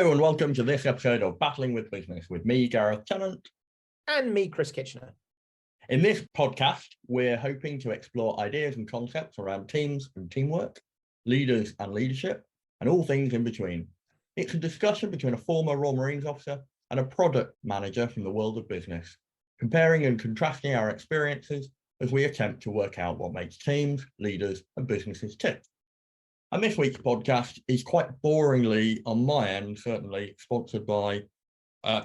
Hello and welcome to this episode of Battling with Business with me, Gareth Tennant. And me, Chris Kitchener. In this podcast, we're hoping to explore ideas and concepts around teams and teamwork, leaders and leadership, and all things in between. It's a discussion between a former Royal Marines officer and a product manager from the world of business, comparing and contrasting our experiences as we attempt to work out what makes teams, leaders, and businesses tick. And this week's podcast is quite boringly, on my end, certainly, sponsored by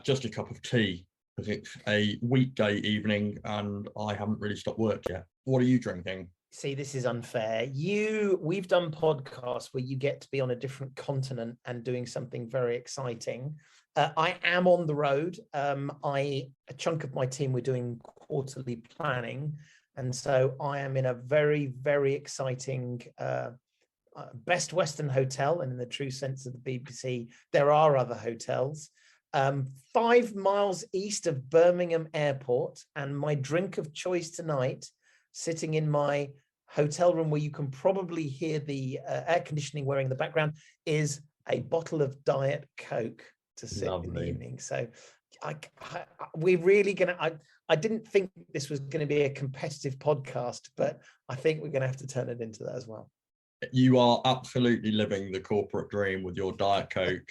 Just a Cup of Tea, because it's a weekday evening and I haven't really stopped work yet. What are you drinking? See, this is unfair. We've done podcasts where you get to be on a different continent and doing something very exciting. I am on the road. A chunk of my team, we're doing quarterly planning. And so I am in a very, very exciting Best Western hotel, and in the true sense of the BBC, there are other hotels, 5 miles east of Birmingham Airport. And my drink of choice tonight, sitting in my hotel room where you can probably hear the air conditioning whirring in the background, is a bottle of Diet Coke to sip in the evening. So we're really gonna, I didn't think this was going to be a competitive podcast, but I think we're going to have to turn it into that as well. You are absolutely living the corporate dream with your Diet Coke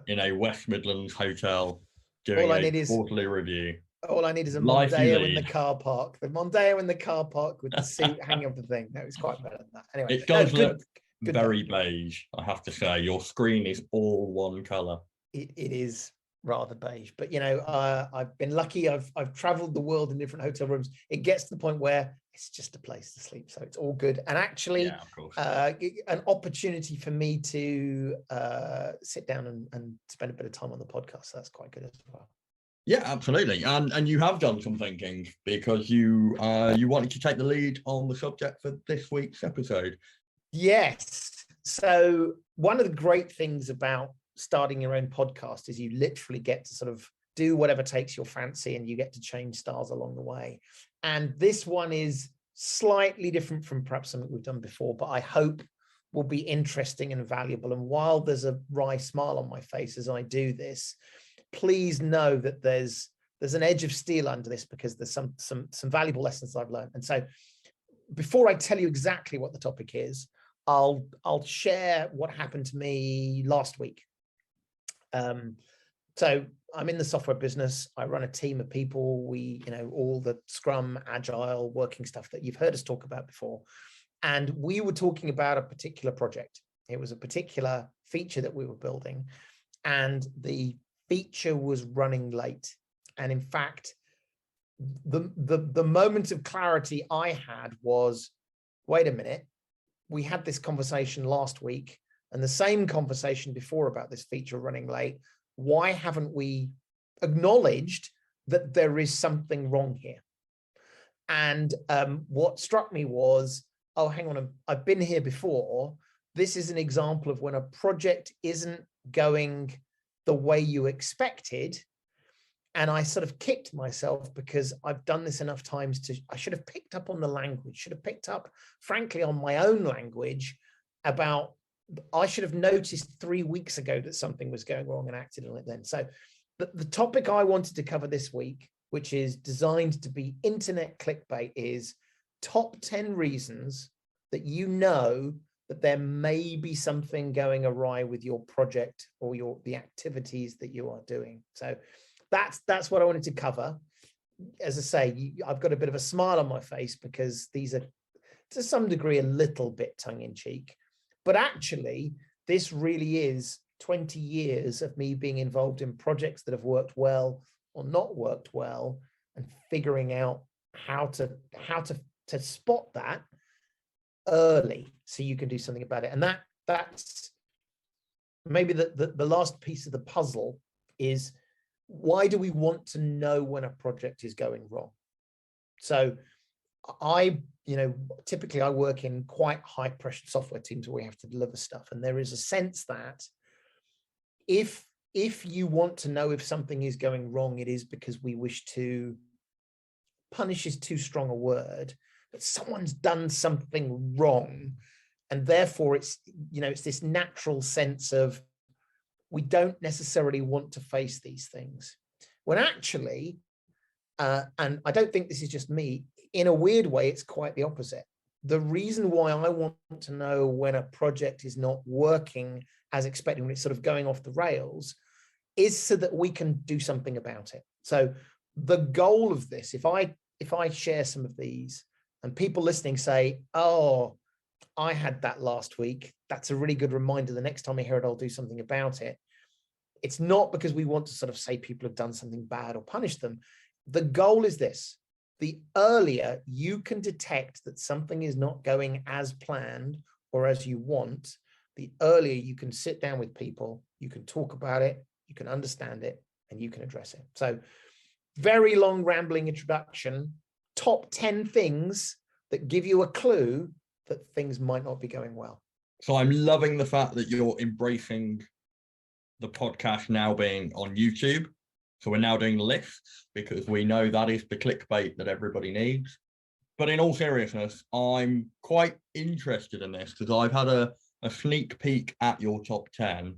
in a West Midlands hotel doing a quarterly review. All I need is a Mondeo in the car park. The Mondeo in the car park with the suit hanging off the thing. No, it's quite better than that. Anyway, it does look very beige, I have to say. Your screen is all one colour. It is rather beige, but you know, I've been lucky. I've traveled the world in different hotel rooms. It gets to the point where it's just a place to sleep, so it's all good. And actually, an opportunity for me to sit down and spend a bit of time on the podcast. So that's quite good as well. Yeah, absolutely. And you have done some thinking, because you wanted to take the lead on the subject for this week's episode. Yes. So one of the great things about starting your own podcast is you literally get to sort of do whatever takes your fancy, and you get to change styles along the way. And this one is slightly different from perhaps something we've done before, but I hope will be interesting and valuable. And while there's a wry smile on my face as I do this, please know that there's an edge of steel under this, because there's some valuable lessons I've learned. And so before I tell you exactly what the topic is, I'll share what happened to me last week. So I'm in the software business. I run a team of people. We, all the Scrum, Agile, working stuff that you've heard us talk about before. And we were talking about a particular project. It was a particular feature that we were building, and the feature was running late. And in fact, the moment of clarity I had was, wait a minute, we had this conversation last week and the same conversation before about this feature running late. Why haven't we acknowledged that there is something wrong here? And what struck me was, oh, hang on, I've been here before. This is an example of when a project isn't going the way you expected. And I sort of kicked myself, because I've done this enough times I should have picked up on the language, should have picked up, frankly, on my own language about, I should have noticed 3 weeks ago that something was going wrong and acted on it then. So the topic I wanted to cover this week, which is designed to be internet clickbait, is top 10 reasons that you know that there may be something going awry with your project or the activities that you are doing. So that's what I wanted to cover. As I say, I've got a bit of a smile on my face, because these are to some degree a little bit tongue-in-cheek. But actually, this really is 20 years of me being involved in projects that have worked well or not worked well, and figuring out how to spot that early so you can do something about it. And that's maybe the last piece of the puzzle is, why do we want to know when a project is going wrong? So typically I work in quite high pressure software teams where we have to deliver stuff. And there is a sense that if you want to know if something is going wrong, it is because we wish to, punish is too strong a word, but someone's done something wrong. And therefore it's this natural sense of, we don't necessarily want to face these things. When actually, and I don't think this is just me, in a weird way, it's quite the opposite. The reason why I want to know when a project is not working as expected, when it's sort of going off the rails, is so that we can do something about it. So the goal of this, if I share some of these and people listening say, oh, I had that last week, that's a really good reminder. The next time I hear it, I'll do something about it. It's not because we want to sort of say people have done something bad or punish them. The goal is this: the earlier you can detect that something is not going as planned or as you want, the earlier you can sit down with people, you can talk about it, you can understand it, and you can address it. So very long rambling introduction, top 10 things that give you a clue that things might not be going well. So I'm loving the fact that you're embracing the podcast now being on YouTube. So we're now doing lists because we know that is the clickbait that everybody needs. But in all seriousness, I'm quite interested in this because I've had a sneak peek at your top 10,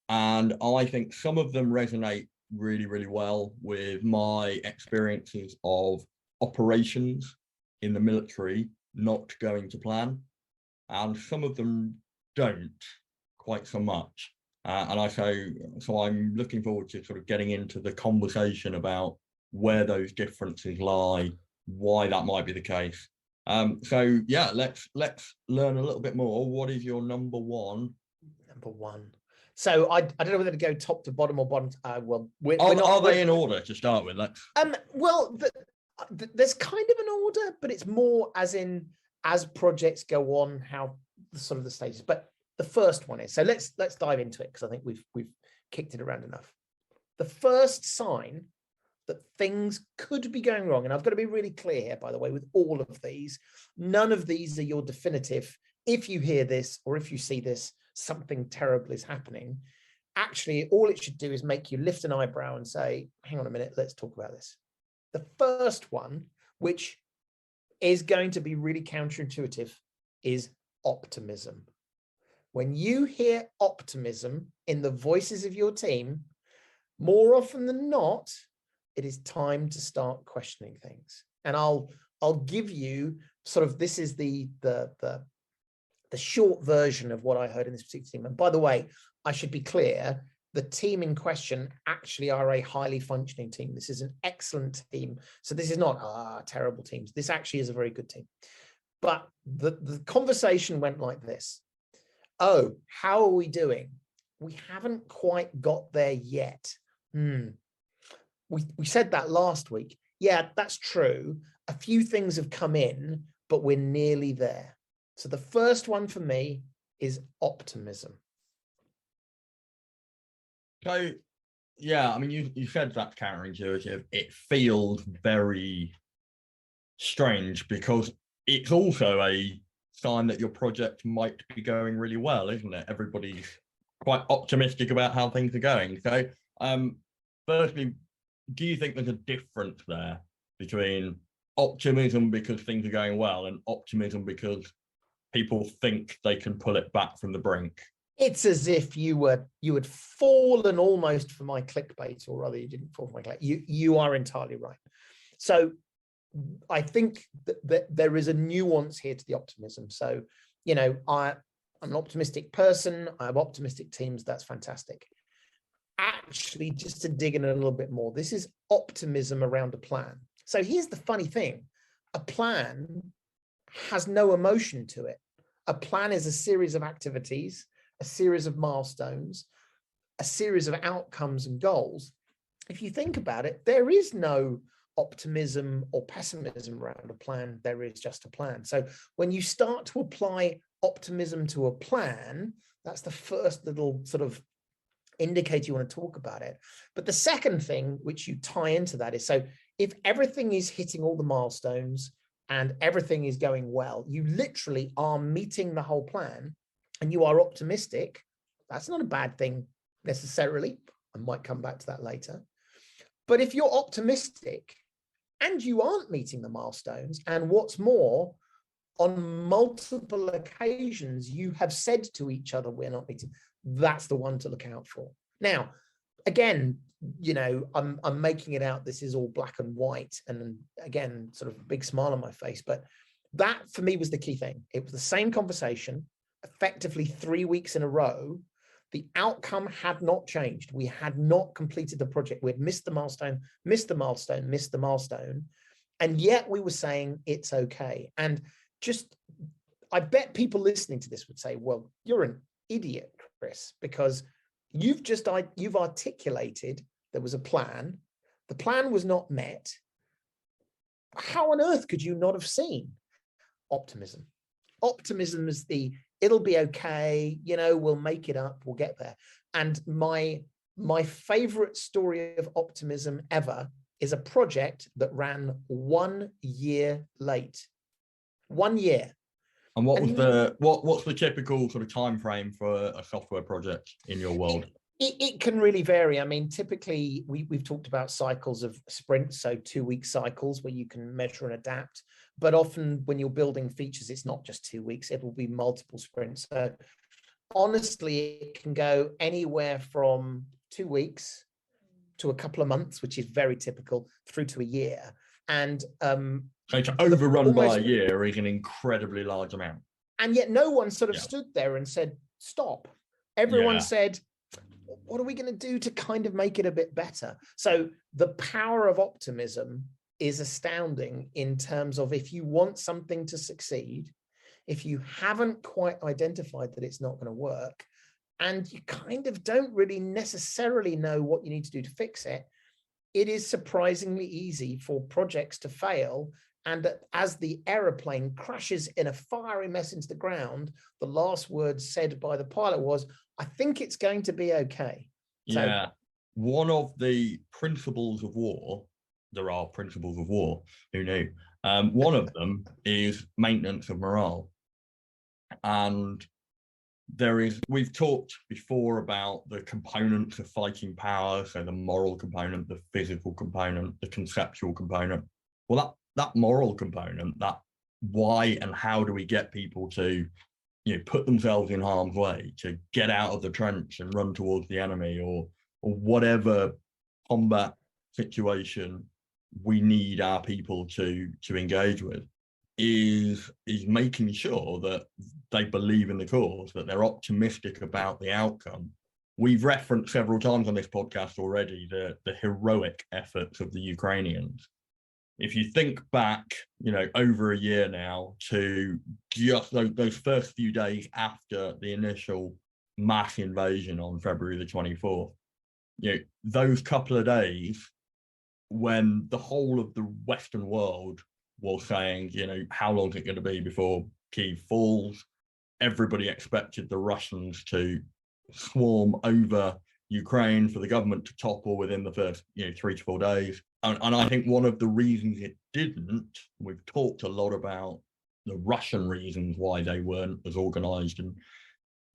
and I think some of them resonate really, really well with my experiences of operations in the military not going to plan, and some of them don't quite so much. So I'm looking forward to sort of getting into the conversation about where those differences lie, why that might be the case. So yeah, let's learn a little bit more. What is your number one? Number one. So I don't know whether to go top to bottom or bottom. Well, are they in order to start with? Well, there's kind of an order, but it's more as in as projects go on, how sort of the stages. But the first one is, so let's dive into it because I think we've kicked it around enough. The first sign that things could be going wrong, and I've got to be really clear here, by the way, with all of these, none of these are your definitive. If you hear this or if you see this, something terrible is happening. Actually, all it should do is make you lift an eyebrow and say, hang on a minute, let's talk about this. The first one, which is going to be really counterintuitive, is optimism. When you hear optimism in the voices of your team, more often than not, it is time to start questioning things. And I'll give you sort of, this is the short version of what I heard in this particular team. And by the way, I should be clear, the team in question actually are a highly functioning team. This is an excellent team. So this is not terrible teams. This actually is a very good team. But the conversation went like this. Oh, how are we doing? We haven't quite got there yet. We said that last week. Yeah, that's true. A few things have come in, but we're nearly there. So the first one for me is optimism. So, yeah, I mean, you said that's counterintuitive. It feels very strange because it's also a sign that your project might be going really well, isn't it? Everybody's quite optimistic about how things are going. So, firstly, do you think there's a difference there between optimism because things are going well and optimism because people think they can pull it back from the brink? It's as if you had fallen almost for my clickbait, or rather you didn't fall for my clickbait. You are entirely right. So I think that there is a nuance here to the optimism. So, I'm an optimistic person. I have optimistic teams. That's fantastic. Actually, just to dig in a little bit more, this is optimism around a plan. So here's the funny thing. A plan has no emotion to it. A plan is a series of activities, a series of milestones, a series of outcomes and goals. If you think about it, there is no optimism or pessimism around a plan. There is just a plan. So when you start to apply optimism to a plan, that's the first little sort of indicator you want to talk about it. But the second thing which you tie into that is, so if everything is hitting all the milestones and everything is going well, you literally are meeting the whole plan and you are optimistic. That's not a bad thing necessarily. I might come back to that later. But if you're optimistic and you aren't meeting the milestones, and what's more, on multiple occasions, you have said to each other, we're not meeting, that's the one to look out for. Now, again, I'm making it out this is all black and white, and again, sort of a big smile on my face, but that for me was the key thing. It was the same conversation, effectively 3 weeks in a row. The outcome had not changed. We had not completed the project. We had missed the milestone, missed the milestone, missed the milestone. And yet we were saying it's okay. And just, I bet people listening to this would say, well, you're an idiot, Chris, because you've articulated there was a plan. The plan was not met. How on earth could you not have seen optimism? Optimism is it'll be okay, we'll make it up, we'll get there. And my favorite story of optimism ever is a project that ran 1 year late. 1 year. And what's the typical sort of time frame for a software project in your world? It can really vary. I mean, typically we've talked about cycles of sprints, so 2-week cycles where you can measure and adapt. But often when you're building features, it's not just 2 weeks, it will be multiple sprints. So honestly, it can go anywhere from 2 weeks to a couple of months, which is very typical, through to a year. And so to overrun by a year is an incredibly large amount. And yet no one sort of stood there and said, stop. Everyone said, what are we going to do to kind of make it a bit better? So the power of optimism is astounding in terms of, if you want something to succeed, if you haven't quite identified that it's not going to work, and you kind of don't really necessarily know what you need to do to fix it, it is surprisingly easy for projects to fail. And as the aeroplane crashes in a fiery mess into the ground, the last words said by the pilot was, I think it's going to be okay. Yeah. One of the principles of war, there are principles of war, who knew? One of them is maintenance of morale. And we've talked before about the components of fighting power, so the moral component, the physical component, the conceptual component. Well, that moral component, that why and how do we get people to put themselves in harm's way, to get out of the trench and run towards the enemy, or whatever combat situation we need our people to engage with, is making sure that they believe in the cause, that they're optimistic about the outcome. We've referenced several times on this podcast already the heroic efforts of the Ukrainians. If you think back, over a year now, to just those first few days after the initial mass invasion on February the 24th, those couple of days when the whole of the Western world was saying, how long is it going to be before Kyiv falls? Everybody expected the Russians to swarm over Ukraine, for the government to topple within the first 3 to 4 days. And I think one of the reasons it didn't, we've talked a lot about the Russian reasons why they weren't as organized and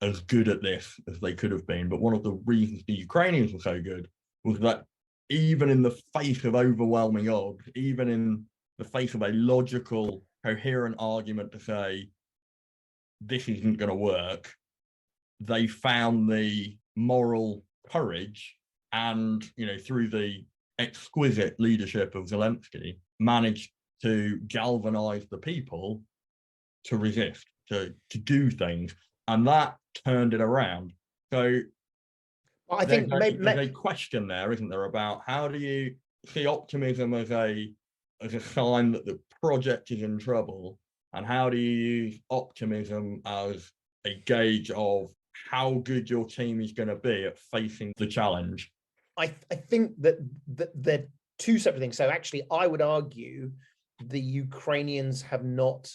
as good at this as they could have been. But one of the reasons the Ukrainians were so good was that even in the face of overwhelming odds, even in the face of a logical, coherent argument to say, this isn't going to work, they found the moral courage and, through the exquisite leadership of Zelensky, managed to galvanize the people to resist, to do things. And that turned it around. So I think there's a question there, isn't there, about how do you see optimism as a sign that the project is in trouble, and how do you use optimism as a gauge of how good your team is going to be at facing the challenge? I think that they're two separate things. So actually, I would argue the Ukrainians have not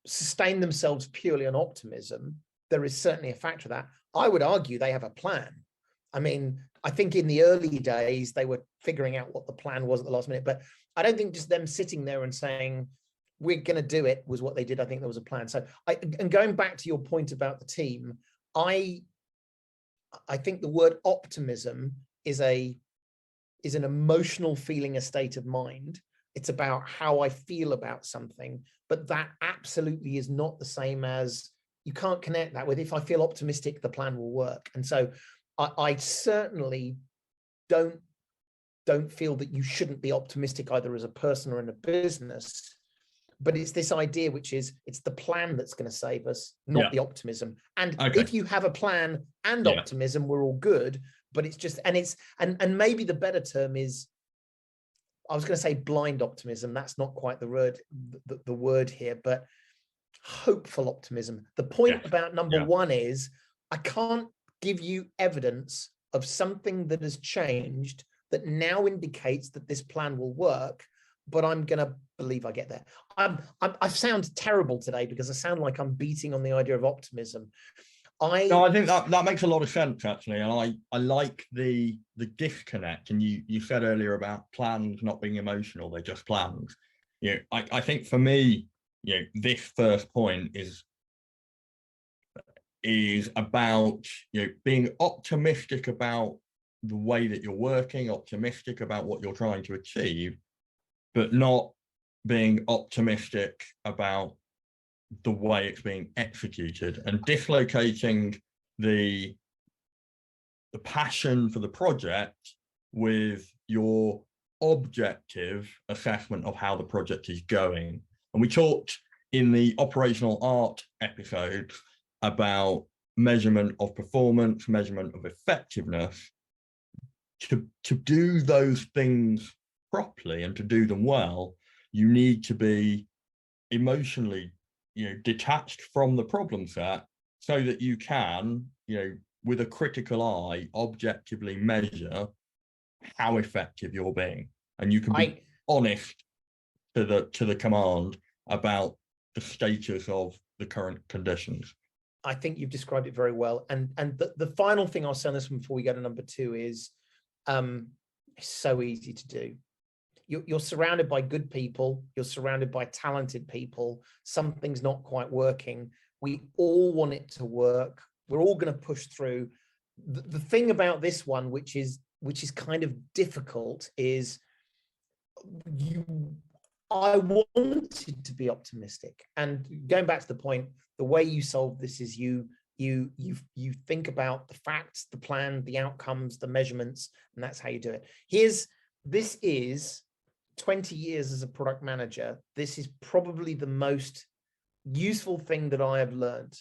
sustained themselves purely on optimism. There is certainly a factor of that. I would argue they have a plan. I mean, I think in the early days, they were figuring out what the plan was at the last minute, but I don't think just them sitting there and saying, we're going to do it was what they did. I think there was a plan. So and going back to your point about the team, I think the word optimism is an emotional feeling, a state of mind. It's about how I feel about something, but that absolutely is not the same as, you can't connect that with, if I feel optimistic, the plan will work. And so I certainly don't feel that you shouldn't be optimistic either as a person or in a business. But it's this idea, which is it's the plan that's going to save us, not the optimism. And if you have a plan and optimism, we're all good. But it's just, and maybe the better term is, I was going to say blind optimism. That's not quite the word here, but hopeful optimism. The point about number one is I can't give you evidence of something that has changed that now indicates that this plan will work, but I'm going to believe I get there. I sound terrible today because I sound like I'm beating on the idea of optimism. No, I think that makes a lot of sense, actually. And I like the disconnect. And you said earlier about plans not being emotional, they're just plans. You know, I think for me, you know, this first point is about, you know, being optimistic about the way that you're working, optimistic about what you're trying to achieve, but not being optimistic about the way it's being executed, and dislocating the passion for the project with your objective assessment of how the project is going. And we talked in the operational art episode about measurement of performance, measurement of effectiveness. To do those things properly and to do them well, you need to be emotionally, you know, detached from the problem set, so that you can, you know, with a critical eye, objectively measure how effective you're being, and you can be honest to the command about the status of the current conditions. I think you've described it very well. And the final thing I'll say on this one before we go to number two is, it's so easy to do. You're surrounded by good people. You're surrounded by talented people. Something's not quite working. We all want it to work. We're all going to push through. The thing about this one, which is kind of difficult, is I wanted to be optimistic. And going back to the point, the way you solve this is you think about the facts, the plan, the outcomes, the measurements, and that's how you do it. This is 20 years as a product manager. This is probably the most useful thing that I have learned.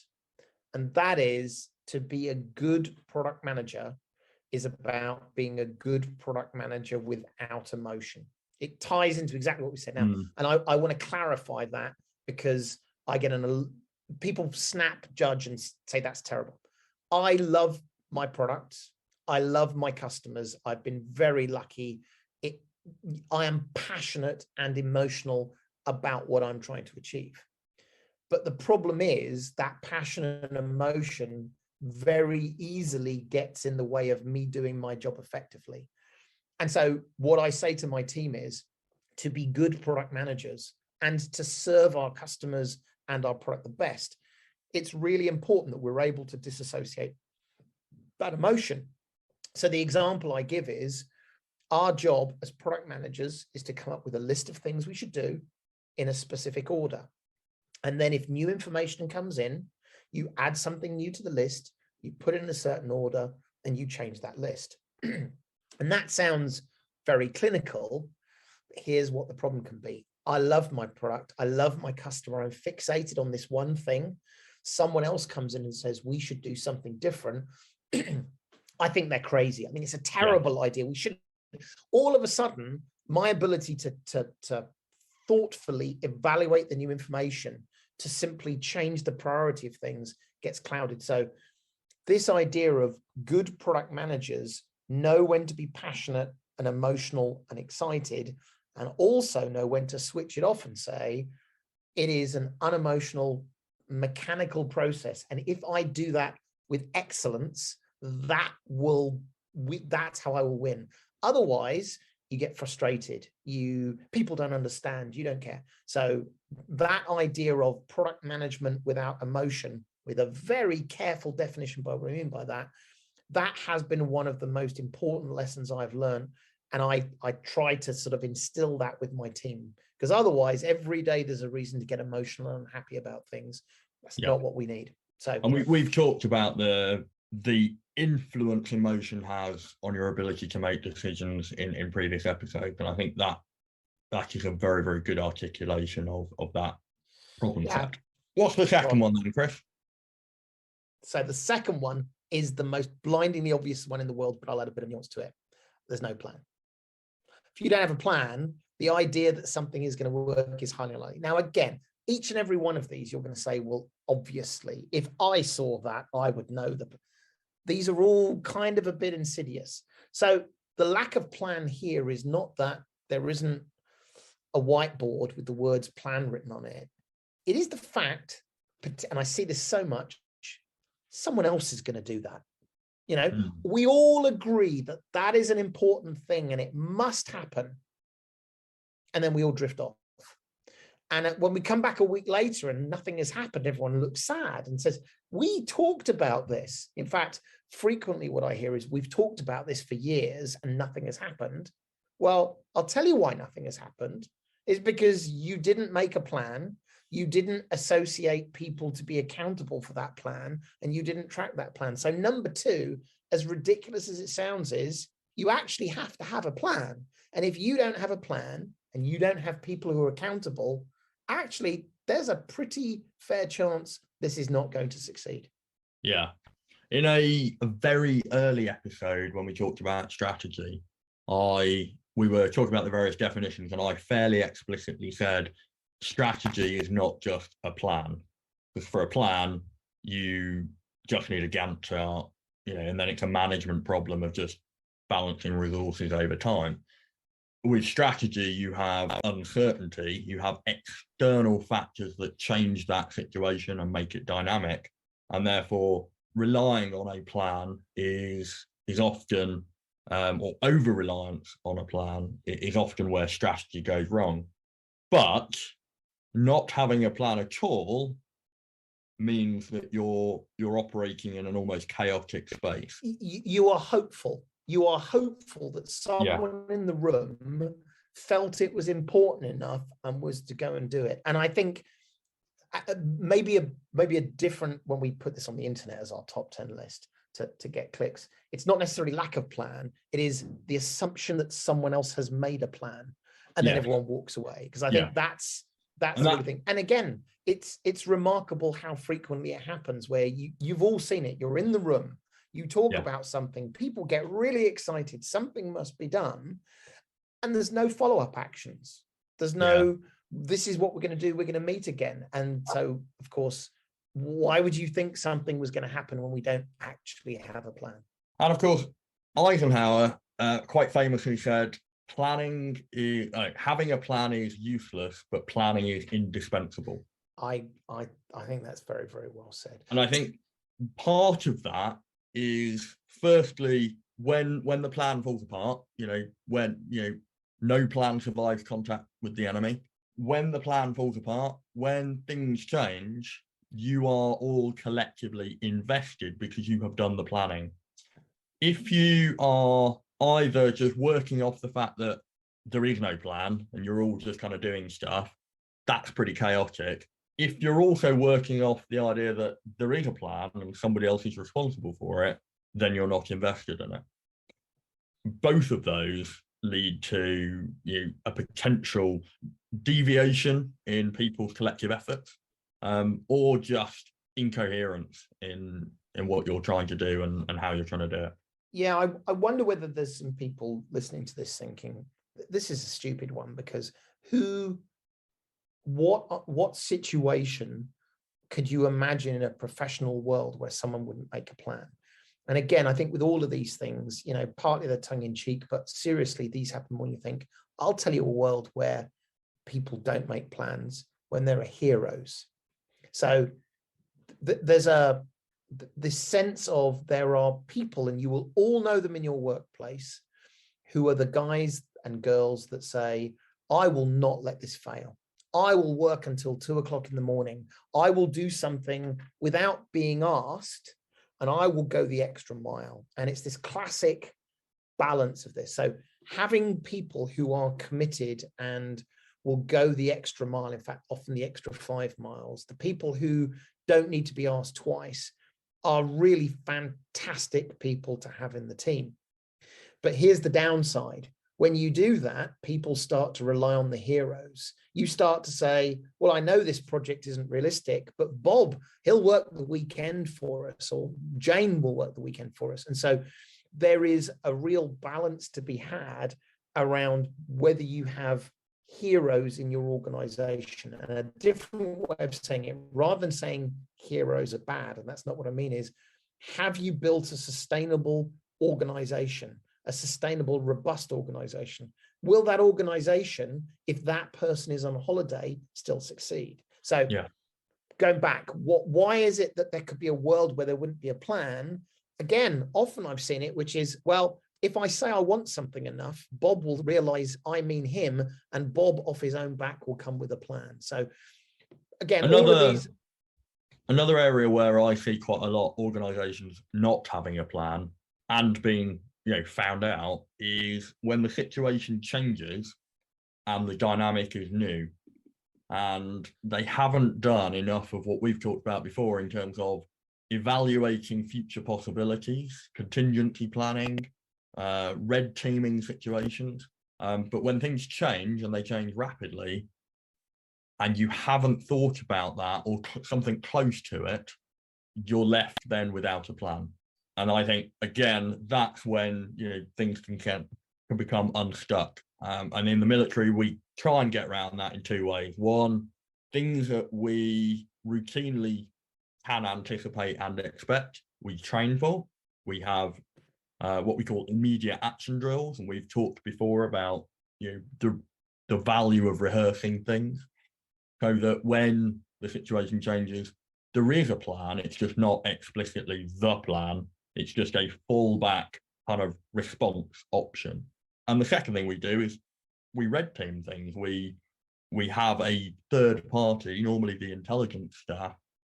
And that is, to be a good product manager is about being a good product manager without emotion. It ties into exactly what we said now. And I want to clarify that, because I get people snap, judge, and say that's terrible. I love my products. I love my customers. I've been very lucky. I am passionate and emotional about what I'm trying to achieve. But the problem is that passion and emotion very easily gets in the way of me doing my job effectively. And so what I say to my team is, to be good product managers and to serve our customers and our product the best, it's really important that we're able to disassociate that emotion. So the example I give is, our job as product managers is to come up with a list of things we should do in a specific order. And then if new information comes in, you add something new to the list, you put it in a certain order, and you change that list. And that sounds very clinical. Here's what the problem can be. I love my product. I love my customer. I'm fixated on this one thing. Someone else comes in and says, we should do something different. I think they're crazy. I mean, it's a terrible idea. We should. All of a sudden, my ability to thoughtfully evaluate the new information, to simply change the priority of things, gets clouded. So this idea of good product managers know when to be passionate and emotional and excited, and also know when to switch it off and say, it is an unemotional, mechanical process. And if I do that with excellence, that's how I will win. Otherwise, you get frustrated. People don't understand. You don't care. So that idea of product management without emotion, with a very careful definition by what I mean by that, that has been one of the most important lessons I've learned. And I try to sort of instill that with my team, because otherwise every day there's a reason to get emotional and unhappy about things. That's not what we need. So, and we've talked about the the influence emotion has on your ability to make decisions in previous episodes. And I think that is a very, very good articulation of that problem set. What's the second one then, Chris? So the second one is the most blindingly obvious one in the world, but I'll add a bit of nuance to it. There's no plan. If you don't have a plan, the idea that something is going to work is highly unlikely. Now, again, each and every one of these, you're going to say, well, obviously, if I saw that, I would know that. These are all kind of a bit insidious. So the lack of plan here is not that there isn't a whiteboard with the words plan written on it. It is the fact, and I see this so much, someone else is going to do that. You know, we all agree that that is an important thing and it must happen. And then we all drift off. And when we come back a week later and nothing has happened, everyone looks sad and says, we talked about this. In fact, frequently what I hear is we've talked about this for years and nothing has happened. Well, I'll tell you why nothing has happened. It's because you didn't make a plan. You didn't associate people to be accountable for that plan, and you didn't track that plan. So number two, as ridiculous as it sounds, is you actually have to have a plan. And if you don't have a plan and you don't have people who are accountable, actually, there's a pretty fair chance this is not going to succeed. Yeah. In a very early episode, when we talked about strategy, we were talking about the various definitions, and I fairly explicitly said strategy is not just a plan. Because for a plan, you just need a Gantt chart, and then it's a management problem of just balancing resources over time. With strategy, you have uncertainty, you have external factors that change that situation and make it dynamic. And therefore, relying on a plan is often, or over-reliance on a plan is often where strategy goes wrong. But not having a plan at all means that you're operating in an almost chaotic space. You are hopeful. You are hopeful that someone in the room felt it was important enough and was to go and do it. And I think maybe a different, when we put this on the internet as our top 10 list to get clicks, it's not necessarily lack of plan. It is the assumption that someone else has made a plan and then everyone walks away. Because I think that's the really thing. And again, it's remarkable how frequently it happens where you've all seen it. You're in the room. You talk about something, people get really excited, something must be done, and there's no follow-up actions. There's no, this is what we're going to do, we're going to meet again. And so, of course, why would you think something was going to happen when we don't actually have a plan? And of course, Eisenhower quite famously said, planning is, having a plan is useless, but planning is indispensable. I think that's very, very well said. And I think part of that is, firstly, when the plan falls apart, when no plan survives contact with the enemy. When the plan falls apart, when things change, you are all collectively invested because you have done the planning. If you are either just working off the fact that there is no plan and you're all just kind of doing stuff, that's pretty chaotic. If you're also working off the idea that there is a plan and somebody else is responsible for it, then you're not invested in it. Both of those lead to a potential deviation in people's collective efforts, or just incoherence in what you're trying to do and how you're trying to do it. Yeah, I wonder whether there's some people listening to this thinking, this is a stupid one, because what situation could you imagine in a professional world where someone wouldn't make a plan? And again, I think with all of these things, partly they're tongue in cheek, but seriously, these happen when you think, I'll tell you a world where people don't make plans, when there are heroes. So there's this sense of there are people, and you will all know them in your workplace, who are the guys and girls that say, I will not let this fail. I will work until 2 o'clock in the morning. I will do something without being asked, and I will go the extra mile. And it's this classic balance of this. So having people who are committed and will go the extra mile, in fact, often the extra 5 miles, the people who don't need to be asked twice, are really fantastic people to have in the team. But here's the downside. When you do that, people start to rely on the heroes. You start to say, well, I know this project isn't realistic, but Bob, he'll work the weekend for us, or Jane will work the weekend for us. And so there is a real balance to be had around whether you have heroes in your organization. And a different way of saying it, rather than saying heroes are bad, and that's not what I mean, is have you built a sustainable organization, a sustainable, robust organization? Will that organization, if that person is on holiday, still succeed? So going back, why is it that there could be a world where there wouldn't be a plan? Again, often I've seen it, which is, well, if I say I want something enough, Bob will realize I mean him, and Bob off his own back will come with a plan. So again, another area where I see quite a lot organizations not having a plan and being found out is when the situation changes and the dynamic is new, and they haven't done enough of what we've talked about before in terms of evaluating future possibilities, contingency planning, red teaming situations. But when things change, and they change rapidly, and you haven't thought about that or something close to it, you're left then without a plan. And I think, again, that's when things can become unstuck. And in the military, we try and get around that in two ways. One, things that we routinely can anticipate and expect, we train for. We have what we call immediate action drills, and we've talked before about the value of rehearsing things, so that when the situation changes, there is a plan. It's just not explicitly the plan. It's just a fallback kind of response option. And the second thing we do is we red team things. We have a third party, normally the intelligence staff,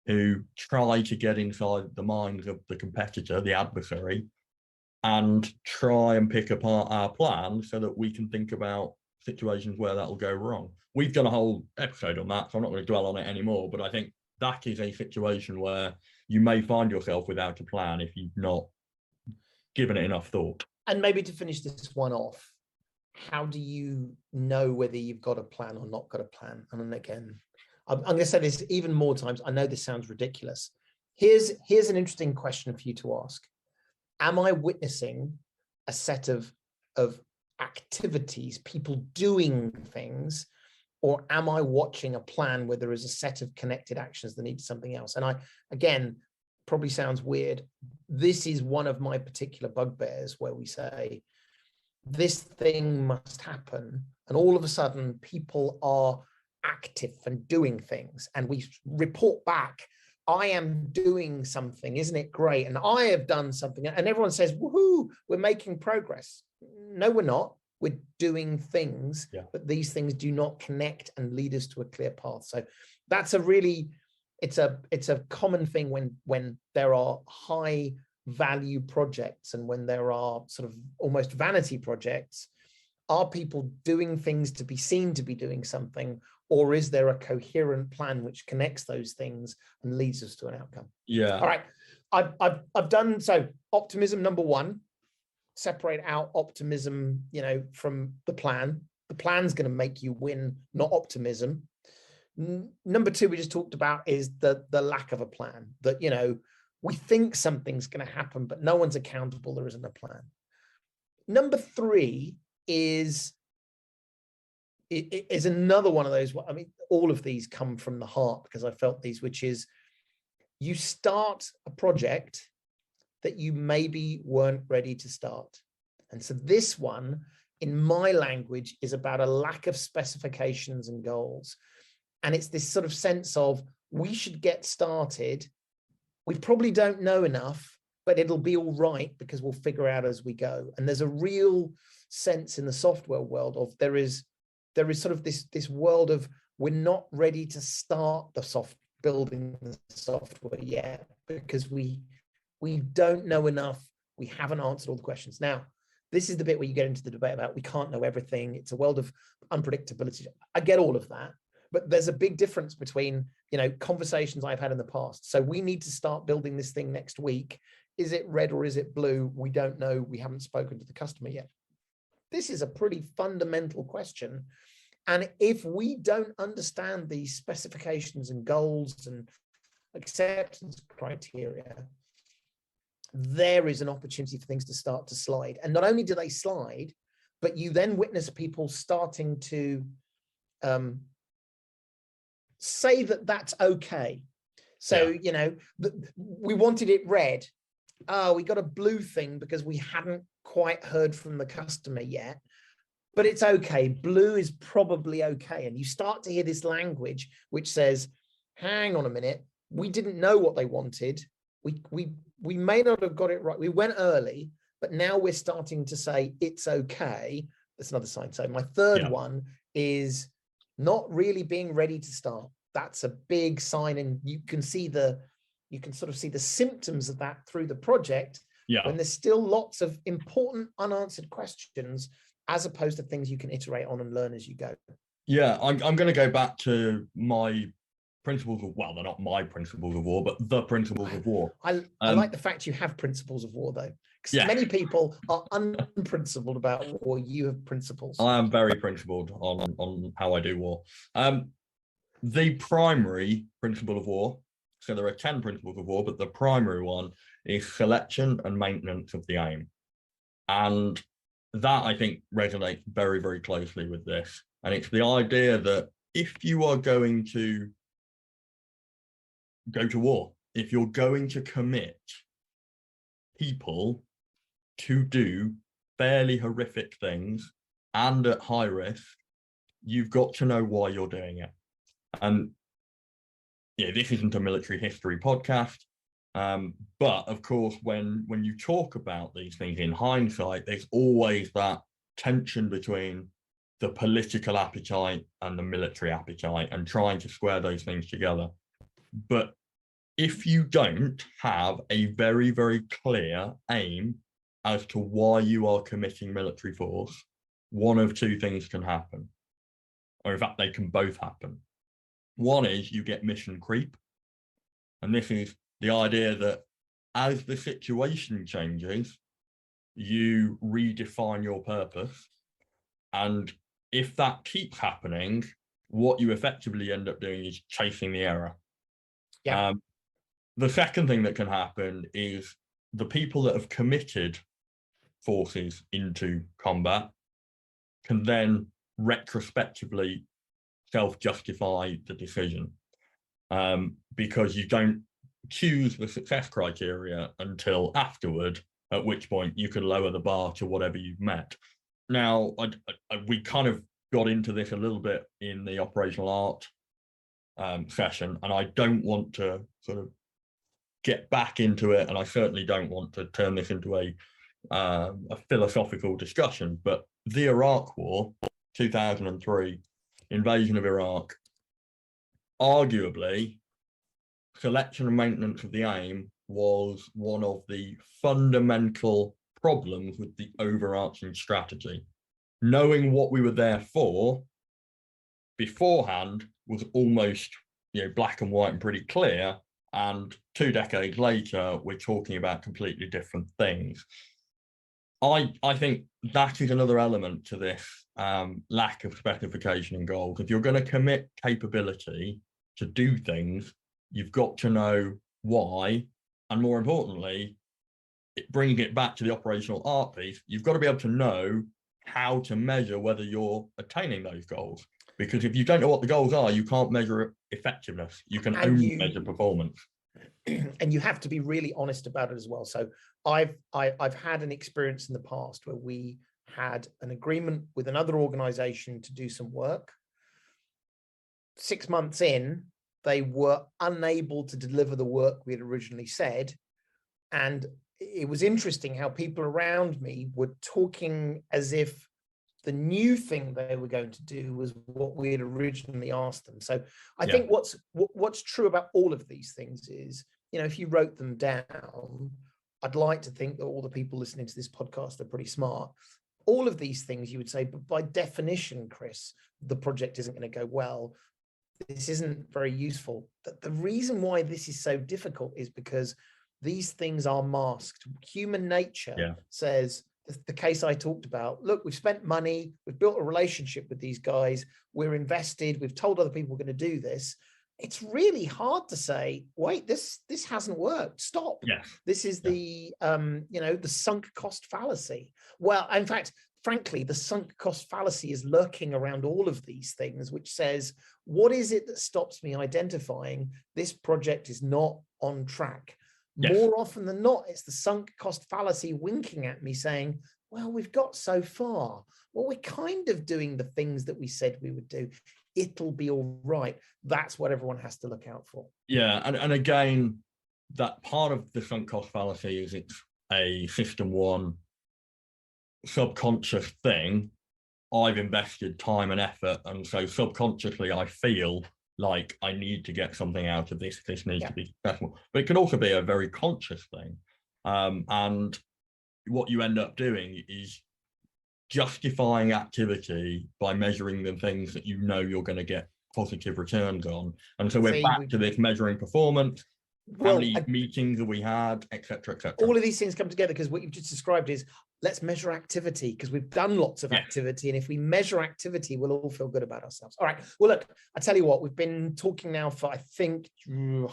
who try to get inside the minds of the competitor, the adversary, and try and pick apart our plan so that we can think about situations where that will go wrong. We've done a whole episode on that, so I'm not going to dwell on it anymore, but I think that is a situation where you may find yourself without a plan if you've not given it enough thought. And maybe to finish this one off, how do you know whether you've got a plan or not got a plan? And then again, I'm going to say this even more times. I know this sounds ridiculous. Here's an interesting question for you to ask. Am I witnessing a set of activities, people doing things, or am I watching a plan where there is a set of connected actions that need something else? And again, probably sounds weird. This is one of my particular bugbears where we say, this thing must happen. And all of a sudden, people are active and doing things. And we report back, I am doing something, isn't it great? And I have done something. And everyone says, woohoo, we're making progress. No, we're not. We're doing things, but these things do not connect and lead us to a clear path. So that's it's a common thing when there are high value projects and when there are sort of almost vanity projects. Are people doing things to be seen to be doing something, or is there a coherent plan which connects those things and leads us to an outcome? Yeah. All right. I've done so. Optimism, number one. Separate out optimism, from the plan. The plan's going to make you win, not optimism. Number two, we just talked about is the lack of a plan. That we think something's going to happen, but no one's accountable. There isn't a plan. Number three is another one of those. I mean, all of these come from the heart because I felt these, which is you start a project that you maybe weren't ready to start. And so this one, in my language, is about a lack of specifications and goals. And it's this sort of sense of, we should get started. We probably don't know enough, but it'll be all right because we'll figure out as we go. And there's a real sense in the software world of there is sort of this world of, we're not ready to start building the software yet because we don't know enough. We haven't answered all the questions. Now, this is the bit where you get into the debate about we can't know everything. It's a world of unpredictability. I get all of that. but there's a big difference between, conversations I've had in the past. So we need to start building this thing next week. Is it red or is it blue? We don't know. We haven't spoken to the customer yet. This is a pretty fundamental question. And if we don't understand these specifications and goals and acceptance criteria, there is an opportunity for things to start to slide. And not only do they slide, but you then witness people starting to say that that's okay. So, we wanted it red. Oh, we got a blue thing because we hadn't quite heard from the customer yet. But it's okay. Blue is probably okay. And you start to hear this language which says, hang on a minute, we didn't know what they wanted. We may not have got it right. We went early, but now we're starting to say it's okay. That's another sign. So my third one is not really being ready to start. That's a big sign. And you can sort of see the symptoms of that through the project when there's still lots of important unanswered questions, as opposed to things you can iterate on and learn as you go. Yeah, I'm going to go back to my principles of, well, they're not my principles of war, but the principles of war. I like the fact you have principles of war, though, because many people are unprincipled about war. You have principles. I am very principled on how I do war. The primary principle of war, so there are 10 principles of war, but the primary one is selection and maintenance of the aim. And that, I think, resonates very, very closely with this. And it's the idea that if you are going to go to war, if you're going to commit people to do fairly horrific things and at high risk, you've got to know why you're doing it. And this isn't a military history podcast. But of course, when you talk about these things in hindsight, there's always that tension between the political appetite and the military appetite and trying to square those things together. But if you don't have a very, very clear aim as to why you are committing military force, one of two things can happen. Or in fact, they can both happen. One is you get mission creep. And this is the idea that as the situation changes, you redefine your purpose. And if that keeps happening, what you effectively end up doing is chasing the error. The second thing that can happen is the people that have committed forces into combat can then retrospectively self-justify the decision, because you don't choose the success criteria until afterward, at which point you can lower the bar to whatever you've met. Now, we kind of got into this a little bit in the operational art session, and I don't want to sort of get back into it, and I certainly don't want to turn this into a philosophical discussion, but the Iraq War, 2003, invasion of Iraq, arguably, selection and maintenance of the aim was one of the fundamental problems with the overarching strategy. Knowing what we were there for beforehand was almost, black and white and pretty clear. And 2 decades later, we're talking about completely different things. I think that is another element to this lack of specification and goals. If you're going to commit capability to do things, you've got to know why. And more importantly, bringing it back to the operational art piece, you've got to be able to know how to measure whether you're attaining those goals. Because if you don't know what the goals are, you can't measure effectiveness. You can only measure performance. And you have to be really honest about it as well. So I've had an experience in the past where we had an agreement with another organization to do some work. 6 months in, they were unable to deliver the work we had originally said. And it was interesting how people around me were talking as if the new thing they were going to do was what we had originally asked them. So I think what's true about all of these things is, if you wrote them down, I'd like to think that all the people listening to this podcast are pretty smart. All of these things you would say, but by definition, Chris, the project isn't going to go well. this isn't very useful. The reason why this is so difficult is because these things are masked. Human nature says, the case I talked about, look, we've spent money, we've built a relationship with these guys, we're invested, we've told other people we're going to do this. It's really hard to say, wait, this hasn't worked. Stop. Yes. This is the the sunk cost fallacy. Well, in fact, frankly, the sunk cost fallacy is lurking around all of these things, which says, what is it that stops me identifying this project is not on track? Yes. More often than not, it's the sunk cost fallacy winking at me saying, well, we've got so far. Well, we're kind of doing the things that we said we would do. It'll be all right. That's what everyone has to look out for. Yeah. And again, that part of the sunk cost fallacy is it's a system one subconscious thing. I've invested time and effort, and so subconsciously I feel like I need to get something out of this. This needs to be successful. But it can also be a very conscious thing. And what you end up doing is justifying activity by measuring the things that you know you're going to get positive returns on. And so we're back to this measuring performance. How many meetings have we had, et cetera, et cetera. All of these things come together because what you've just described is, let's measure activity because we've done lots of activity. And if we measure activity, we'll all feel good about ourselves. All right. Well, look, I tell you what, we've been talking now for, I think,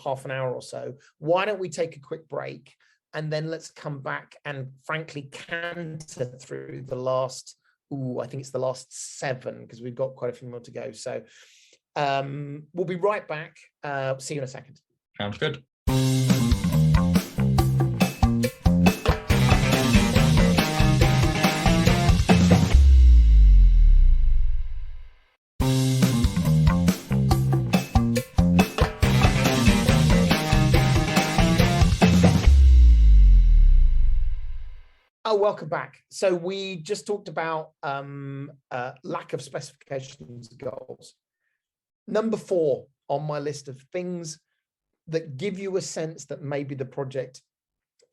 half an hour or so. Why don't we take a quick break? And then let's come back and frankly canter through the last, I think it's the last 7, because we've got quite a few more to go. So we'll be right back. See you in a second. Sounds good. Oh, welcome back. So we just talked about lack of specifications and goals. Number 4 on my list of things that give you a sense that maybe the project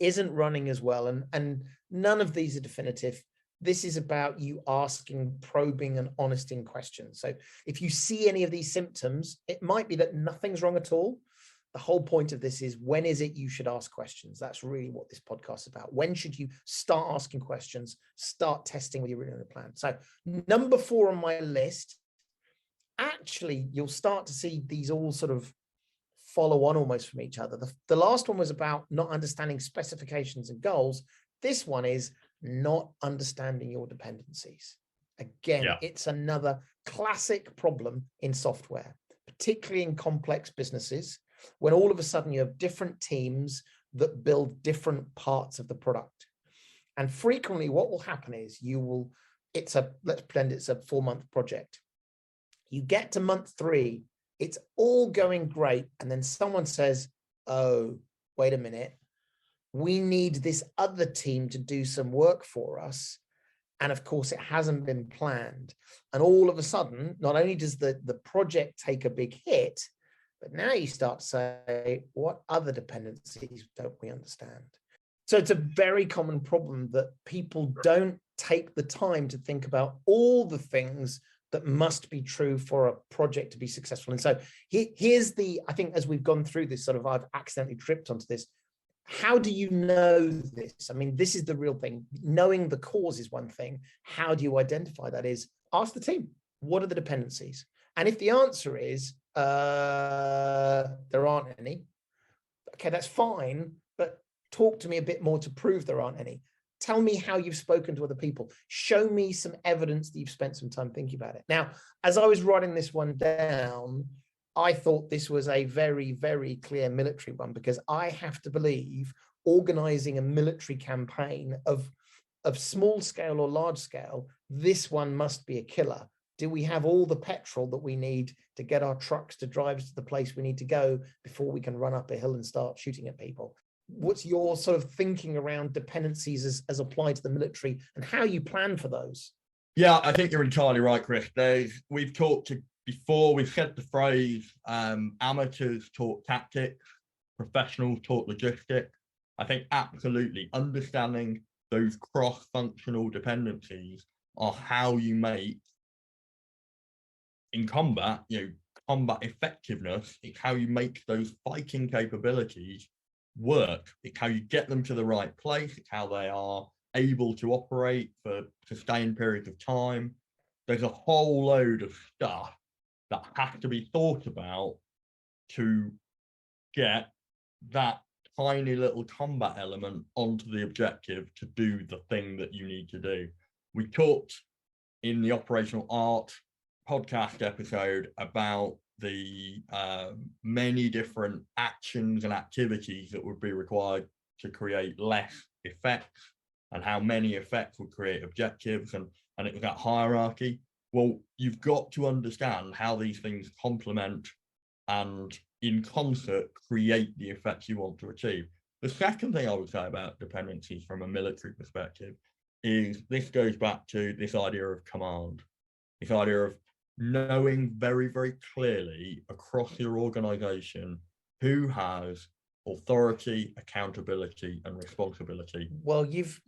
isn't running as well, and none of these are definitive. This is about you asking probing and honest questions. So if you see any of these symptoms, it might be that nothing's wrong at all. The whole point of this is, when is it you should ask questions? That's really what this podcast is about. When should you start asking questions, start testing with your renewal plan? So number 4 on my list, actually, you'll start to see these all sort of follow on almost from each other. The last one was about not understanding specifications and goals. This one is not understanding your dependencies. Again, it's another classic problem in software, particularly in complex businesses, when all of a sudden you have different teams that build different parts of the product. And frequently what will happen is let's pretend it's a 4-month project. You get to month 3, it's all going great. And then someone says, oh, wait a minute, we need this other team to do some work for us. And of course, it hasn't been planned. And all of a sudden, not only does the project take a big hit, but now you start to say, what other dependencies don't we understand? So it's a very common problem that people don't take the time to think about all the things that must be true for a project to be successful. And so here's I think as we've gone through this I've accidentally tripped onto this. How do you know this? I mean, this is the real thing. Knowing the cause is one thing. How do you identify that? Is ask the team, what are the dependencies? And if the answer is, there aren't any, okay, that's fine, but talk to me a bit more to prove there aren't any. Tell me how you've spoken to other people. Show me some evidence that you've spent some time thinking about it. Now, as I was writing this one down, I thought this was a very, very clear military one, because I have to believe organizing a military campaign of small scale or large scale, this one must be a killer. Do we have all the petrol that we need to get our trucks to drive us to the place we need to go before we can run up a hill and start shooting at people? What's your sort of thinking around dependencies as applied to the military, and how you plan for those? Yeah, I think you're entirely right, Chris. We've talked before, we've said the phrase, amateurs talk tactics, professionals talk logistics. I think absolutely understanding those cross-functional dependencies are how you make, in combat, combat effectiveness. It's how you make those fighting capabilities work. It's how you get them to the right place. It's how they are able to operate for sustained periods of time. There's a whole load of stuff that has to be thought about to get that tiny little combat element onto the objective to do the thing that you need to do. We talked in the operational art podcast episode about the many different actions and activities that would be required to create less effects, and how many effects would create objectives, and it was that hierarchy. Well, you've got to understand how these things complement and in concert create the effects you want to achieve. The second thing I would say about dependencies from a military perspective is this goes back to this idea of command, this idea of knowing very, very clearly across your organization who has authority, accountability, and responsibility. Well, you've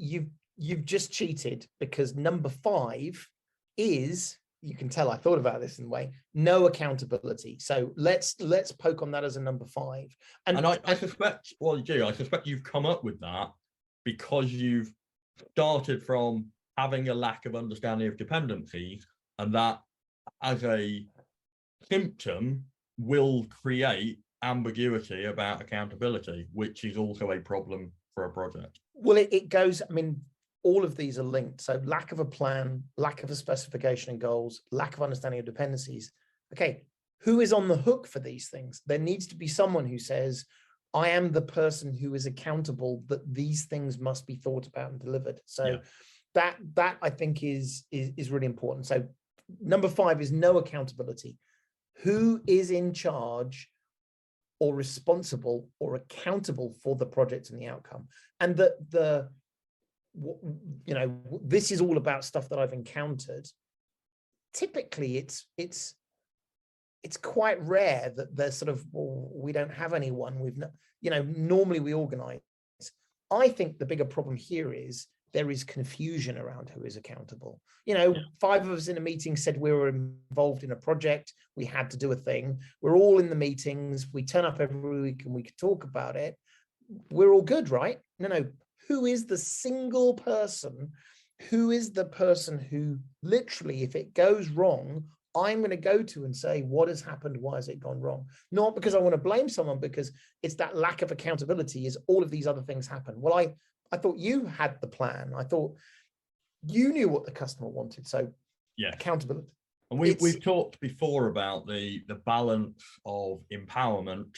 just cheated, because number 5 is, you can tell I thought about this in a way, no accountability. So let's poke on that as a number 5. And I suspect, well, I suspect you've come up with that because you've started from having a lack of understanding of dependencies, and that as a symptom will create ambiguity about accountability, which is also a problem for a project. Well, it goes, I mean, all of these are linked. So lack of a plan, lack of a specification and goals, lack of understanding of dependencies. Okay, who is on the hook for these things? There needs to be someone who says, I am the person who is accountable that these things must be thought about and delivered. So that I think is really important. So number 5 is no accountability. Who is in charge or responsible or accountable for the project and the outcome? And this is all about stuff that I've encountered. Typically it's quite rare that there's sort of, well, we don't have anyone. Normally we organize. I think the bigger problem here is there is confusion around who is accountable. 5 of us in a meeting said we were involved in a project. We had to do a thing. We're all in the meetings. We turn up every week and we can talk about it. We're all good, right? No. Who is the single person? Who is the person who literally, if it goes wrong, I'm going to go to and say, what has happened? Why has it gone wrong? Not because I want to blame someone, because it's that lack of accountability is all of these other things happen. Well, I thought you had the plan. I thought you knew what the customer wanted. So accountability. And we've talked before about the balance of empowerment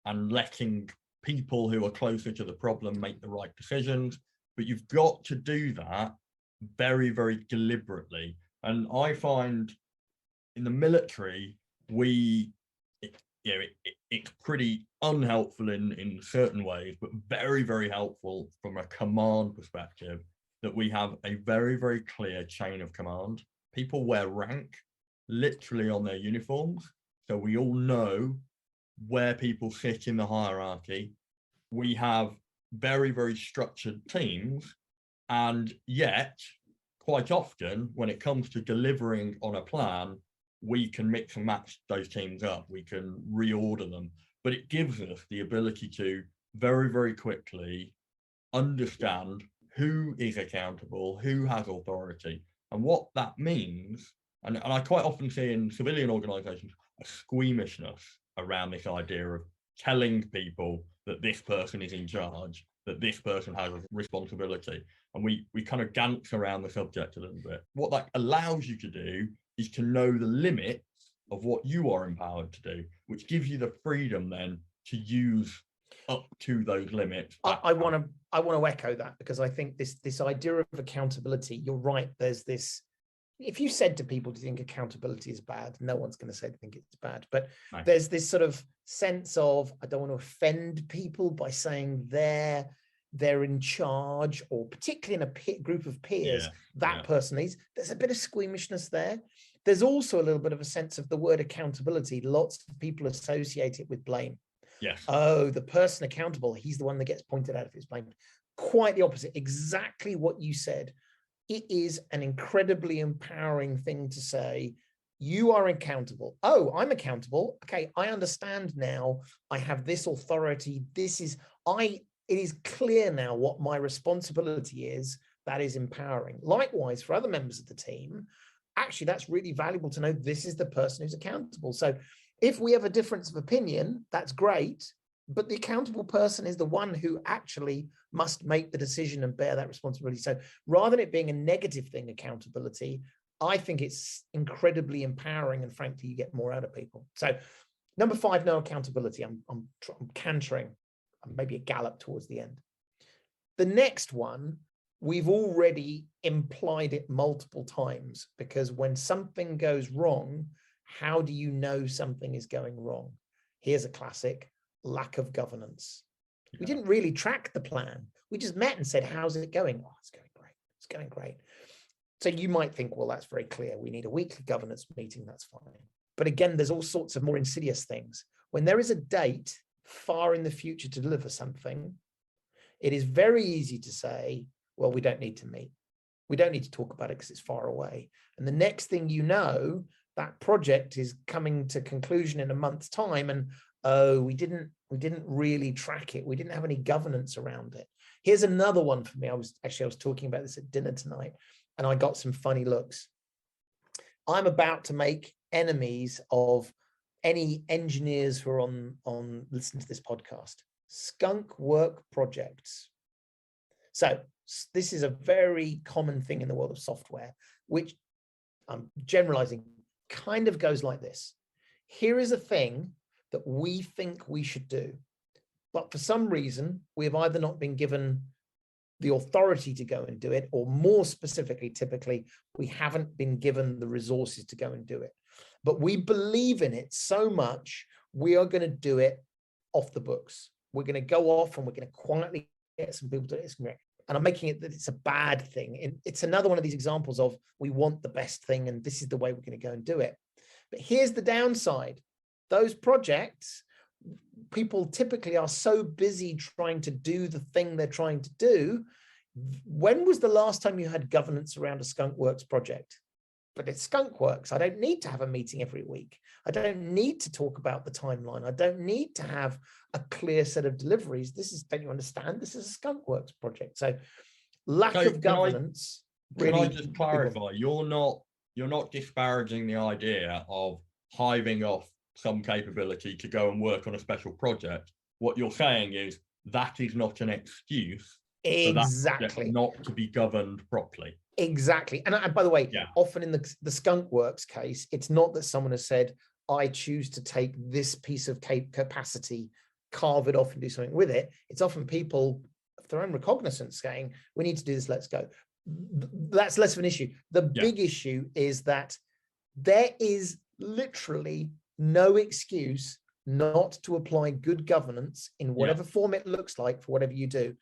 and letting people who are closer to the problem make the right decisions. But you've got to do that very, very deliberately. And I find in the military, it's pretty unhelpful in certain ways, but very, very helpful from a command perspective, that we have a very, very clear chain of command. People wear rank literally on their uniforms, so we all know where people sit in the hierarchy. We have very, very structured teams, and yet quite often when it comes to delivering on a plan, we can mix and match those teams up. We can reorder them, but it gives us the ability to very, very quickly understand who is accountable, who has authority, and what that means. And I quite often see in civilian organizations a squeamishness around this idea of telling people that this person is in charge, that this person has a responsibility. And we kind of dance around the subject a little bit. What that allows you to do is to know the limits of what you are empowered to do, which gives you the freedom then to use up to those limits. I want to echo that, because I think this idea of accountability, you're right. There's this, if you said to people, do you think accountability is bad? No one's going to say they think it's bad, but there's this sort of sense of, I don't want to offend people by saying they're in charge, or particularly in a group of peers, person is. There's a bit of squeamishness there. There's also a little bit of a sense of the word accountability. Lots of people associate it with blame. Yes. Oh, the person accountable, he's the one that gets pointed out if it's blamed. Quite the opposite. Exactly what you said. It is an incredibly empowering thing to say, You are accountable. Oh, I'm accountable. Okay, I understand now. I have this authority. It is clear now what my responsibility is. That is empowering. Likewise, for other members of the team, actually, that's really valuable to know this is the person who's accountable. So if we have a difference of opinion, that's great. But the accountable person is the one who actually must make the decision and bear that responsibility. So rather than it being a negative thing, accountability, I think it's incredibly empowering, and frankly, you get more out of people. So number 5, no accountability. I'm cantering, maybe a gallop towards the end. The next one, we've already implied it multiple times, because when something goes wrong, how do you know something is going wrong? Here's a classic: lack of governance. Yeah. We didn't really track the plan. We just met and said, how's it going? Oh, it's going great. It's going great. So you might think, well, that's very clear. We need a weekly governance meeting. That's fine. But again, there's all sorts of more insidious things. When there is a date far in the future to deliver something, it is very easy to say, well, we don't need to meet. We don't need to talk about it because it's far away. And the next thing you know, that project is coming to conclusion in a month's time, and oh, we didn't really track it. We didn't have any governance around it. Here's another one for me. I was talking about this at dinner tonight, and I got some funny looks. I'm about to make enemies of any engineers who are on listen to this podcast. Skunk work projects. So this is a very common thing in the world of software, which I'm generalizing, kind of goes like this. Here is a thing that we think we should do, but for some reason, we have either not been given the authority to go and do it, or more specifically, typically, we haven't been given the resources to go and do it. But we believe in it so much, we are going to do it off the books. We're going to go off and we're going to quietly get some people to do it. And I'm making it that it's a bad thing. It's another one of these examples of we want the best thing and this is the way we're going to go and do it. But here's the downside. Those projects, people typically are so busy trying to do the thing they're trying to do. When was the last time you had governance around a Skunk Works project? But it's Skunk Works. I don't need to have a meeting every week. I don't need to talk about the timeline. I don't need to have a clear set of deliveries. Don't you understand? This is a Skunk Works project. So lack of governance. Can I just clarify? You're not disparaging the idea of hiving off some capability to go and work on a special project. What you're saying is that is not an excuse for that project not to be governed properly. Exactly. And by the way, often in the Skunk Works case, it's not that someone has said, I choose to take this piece of capacity, carve it off and do something with it. It's often people of their own recognizance saying, we need to do this, let's go. That's less of an issue. The big issue is that there is literally no excuse not to apply good governance in whatever form it looks like for whatever you do.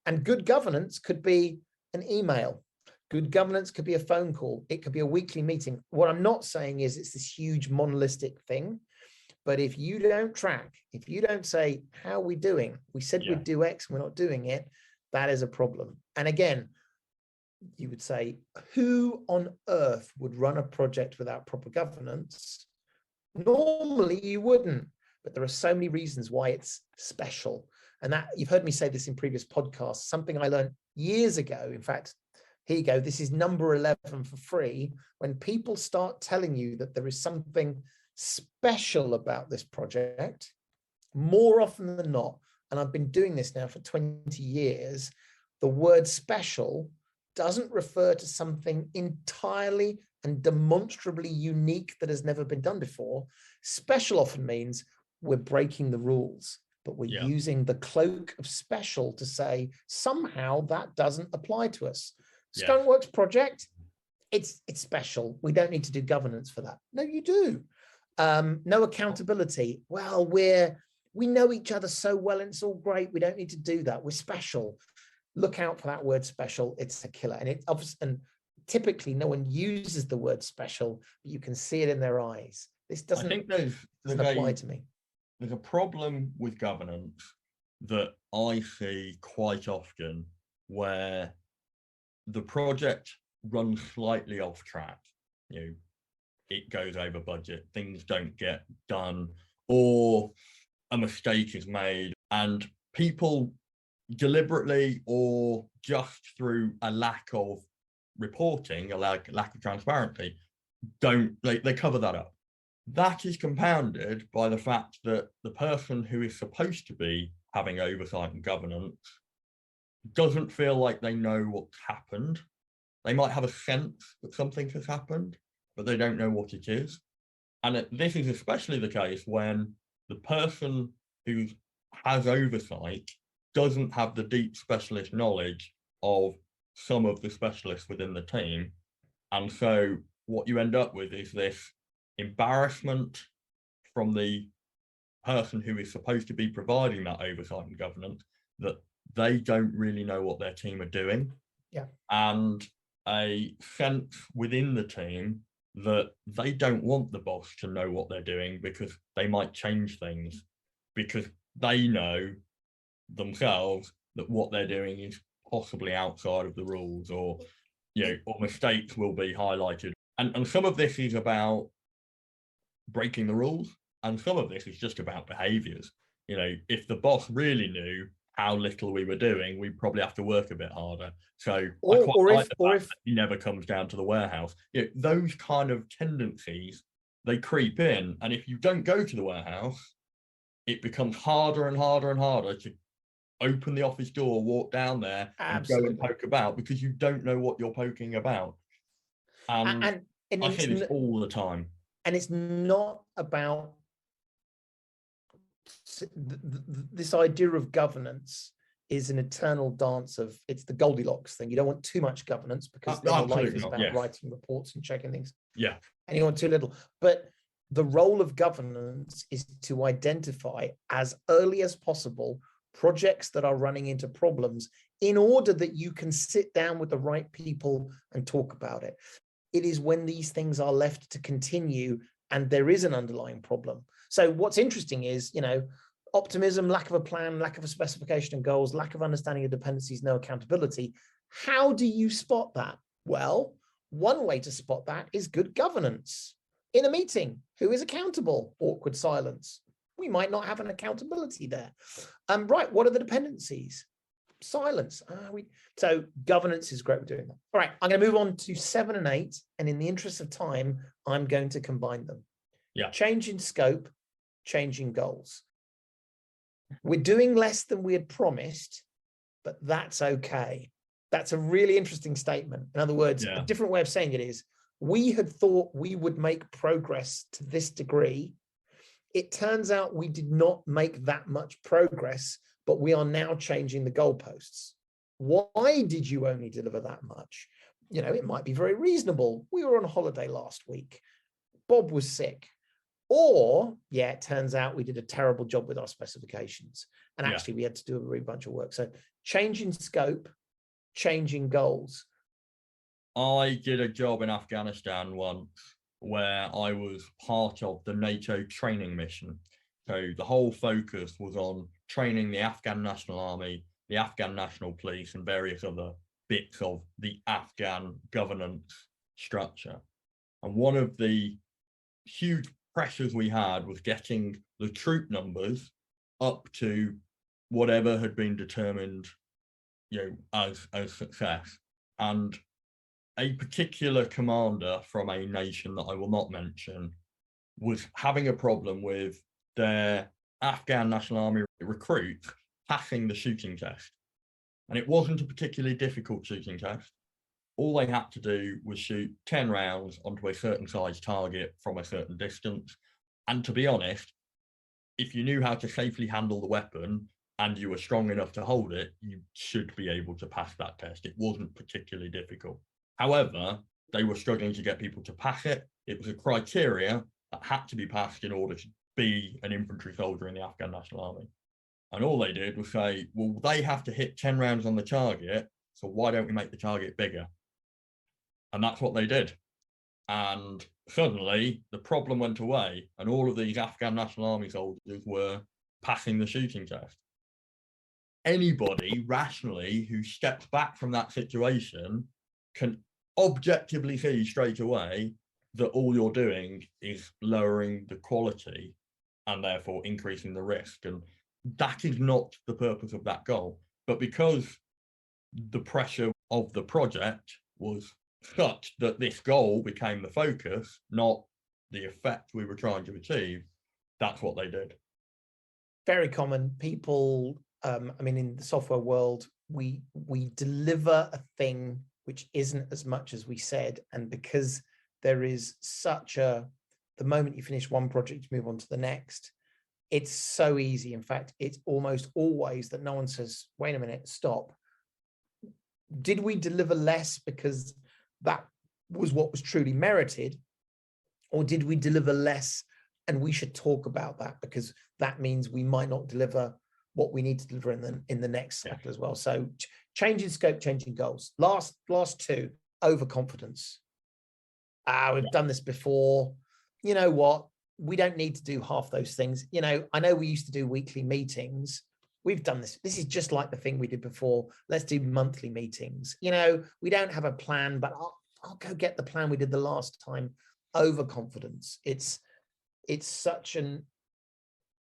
And good governance could be an email. Good governance could be a phone call. It could be a weekly meeting. What I'm not saying is it's this huge monolithic thing. But if you don't track, if you don't say, how are we doing? We said we'd do X, we're not doing it. That is a problem. And again, you would say, who on earth would run a project without proper governance? Normally you wouldn't, but there are so many reasons why it's special. And that you've heard me say this in previous podcasts, something I learned years ago. In fact, here you go. This is number 11 for free. When people start telling you that there is something special about this project, more often than not, and I've been doing this now for 20 years, the word special doesn't refer to something entirely and demonstrably unique that has never been done before. Special often means we're breaking the rules, but we're using the cloak of special to say somehow that doesn't apply to us. Skunk Works project, it's special. We don't need to do governance for that. No, you do. No accountability. Well, we know each other so well and it's all great. We don't need to do that. We're special. Look out for that word special. It's a killer. And typically no one uses the word special, but you can see it in their eyes. This doesn't apply to me. There's a problem with governance that I see quite often where the project runs slightly off track. it goes over budget, things don't get done, or a mistake is made, and people deliberately or just through a lack of reporting, a lack of transparency, they cover that up. That is compounded by the fact that the person who is supposed to be having oversight and governance doesn't feel like they know what's happened. They might have a sense that something has happened, but they don't know what it is. And this is especially the case when the person who has oversight doesn't have the deep specialist knowledge of some of the specialists within the team. And so what you end up with is this embarrassment from the person who is supposed to be providing that oversight and governance, that they don't really know what their team are doing. Yeah. And a sense within the team that they don't want the boss to know what they're doing because they might change things, because they know themselves that what they're doing is possibly outside of the rules, or or mistakes will be highlighted. And some of this is about breaking the rules, and some of this is just about behaviors. If the boss really knew how little we were doing, we'd probably have to work a bit harder. So if he never comes down to the warehouse, those kind of tendencies, they creep in. And if you don't go to the warehouse, it becomes harder and harder and harder to open the office door, walk down there, and go and poke about, because you don't know what you're poking about. And I say this all the time. And it's not about this idea of governance is an eternal dance of, it's the Goldilocks thing. You don't want too much governance, because then life is about writing reports and checking things. Yeah. And you want too little. But the role of governance is to identify as early as possible projects that are running into problems, in order that you can sit down with the right people and talk about it. It is when these things are left to continue and there is an underlying problem. So what's interesting is, optimism, lack of a plan, lack of a specification and goals, lack of understanding of dependencies, no accountability. How do you spot that? Well, one way to spot that is good governance. In a meeting, who is accountable? Awkward silence. We might not have an accountability there. Right, what are the dependencies? Silence. So governance is great for doing that. All right, I'm going to move on to 7 and 8, and in the interest of time, I'm going to combine them. Yeah. Change in scope, change in goals. We're doing less than we had promised, but that's okay. That's a really interesting statement. In other words, a different way of saying it is, we had thought we would make progress to this degree. It turns out we did not make that much progress, but we are now changing the goalposts. Why did you only deliver that much? It might be very reasonable. We were on holiday last week. Bob was sick. Or, it turns out we did a terrible job with our specifications. And actually we had to do a really bunch of work. So changing scope, changing goals. I did a job in Afghanistan once where I was part of the NATO training mission. So the whole focus was on training the Afghan National Army, the Afghan National Police, and various other bits of the Afghan governance structure. And one of the huge pressures we had was getting the troop numbers up to whatever had been determined, as success. And a particular commander from a nation that I will not mention was having a problem with their Afghan National Army recruits passing the shooting test. And it wasn't a particularly difficult shooting test. All they had to do was shoot 10 rounds onto a certain size target from a certain distance. And to be honest, if you knew how to safely handle the weapon and you were strong enough to hold it, you should be able to pass that test. It wasn't particularly difficult. However, they were struggling to get people to pass it. It was a criteria that had to be passed in order to be an infantry soldier in the Afghan National Army. And all they did was say, well, they have to hit 10 rounds on the target, so why don't we make the target bigger? And that's what they did. And suddenly the problem went away, and all of these Afghan National Army soldiers were passing the shooting test. Anybody rationally who steps back from that situation can objectively see straight away that all you're doing is lowering the quality and therefore increasing the risk. And that is not the purpose of that goal. But because the pressure of the project was such that this goal became the focus, not the effect we were trying to achieve, that's what they did. Very common. People, I mean, in the software world, we deliver a thing which isn't as much as we said. And because there is such the moment you finish one project, you move on to the next, it's so easy. In fact, it's almost always that no one says, wait a minute, stop. Did we deliver less because that was what was truly merited? Or did we deliver less and we should talk about that because that means we might not deliver what we need to deliver in the next cycle as well? So changing scope, changing goals. Last two, overconfidence. We've done this before. You know what? We don't need to do half those things. You know, I know we used to do weekly meetings. We've done this. This is just like the thing we did before. Let's do monthly meetings. You know, we don't have a plan, but I'll go get the plan we did the last time. Overconfidence. It's such an,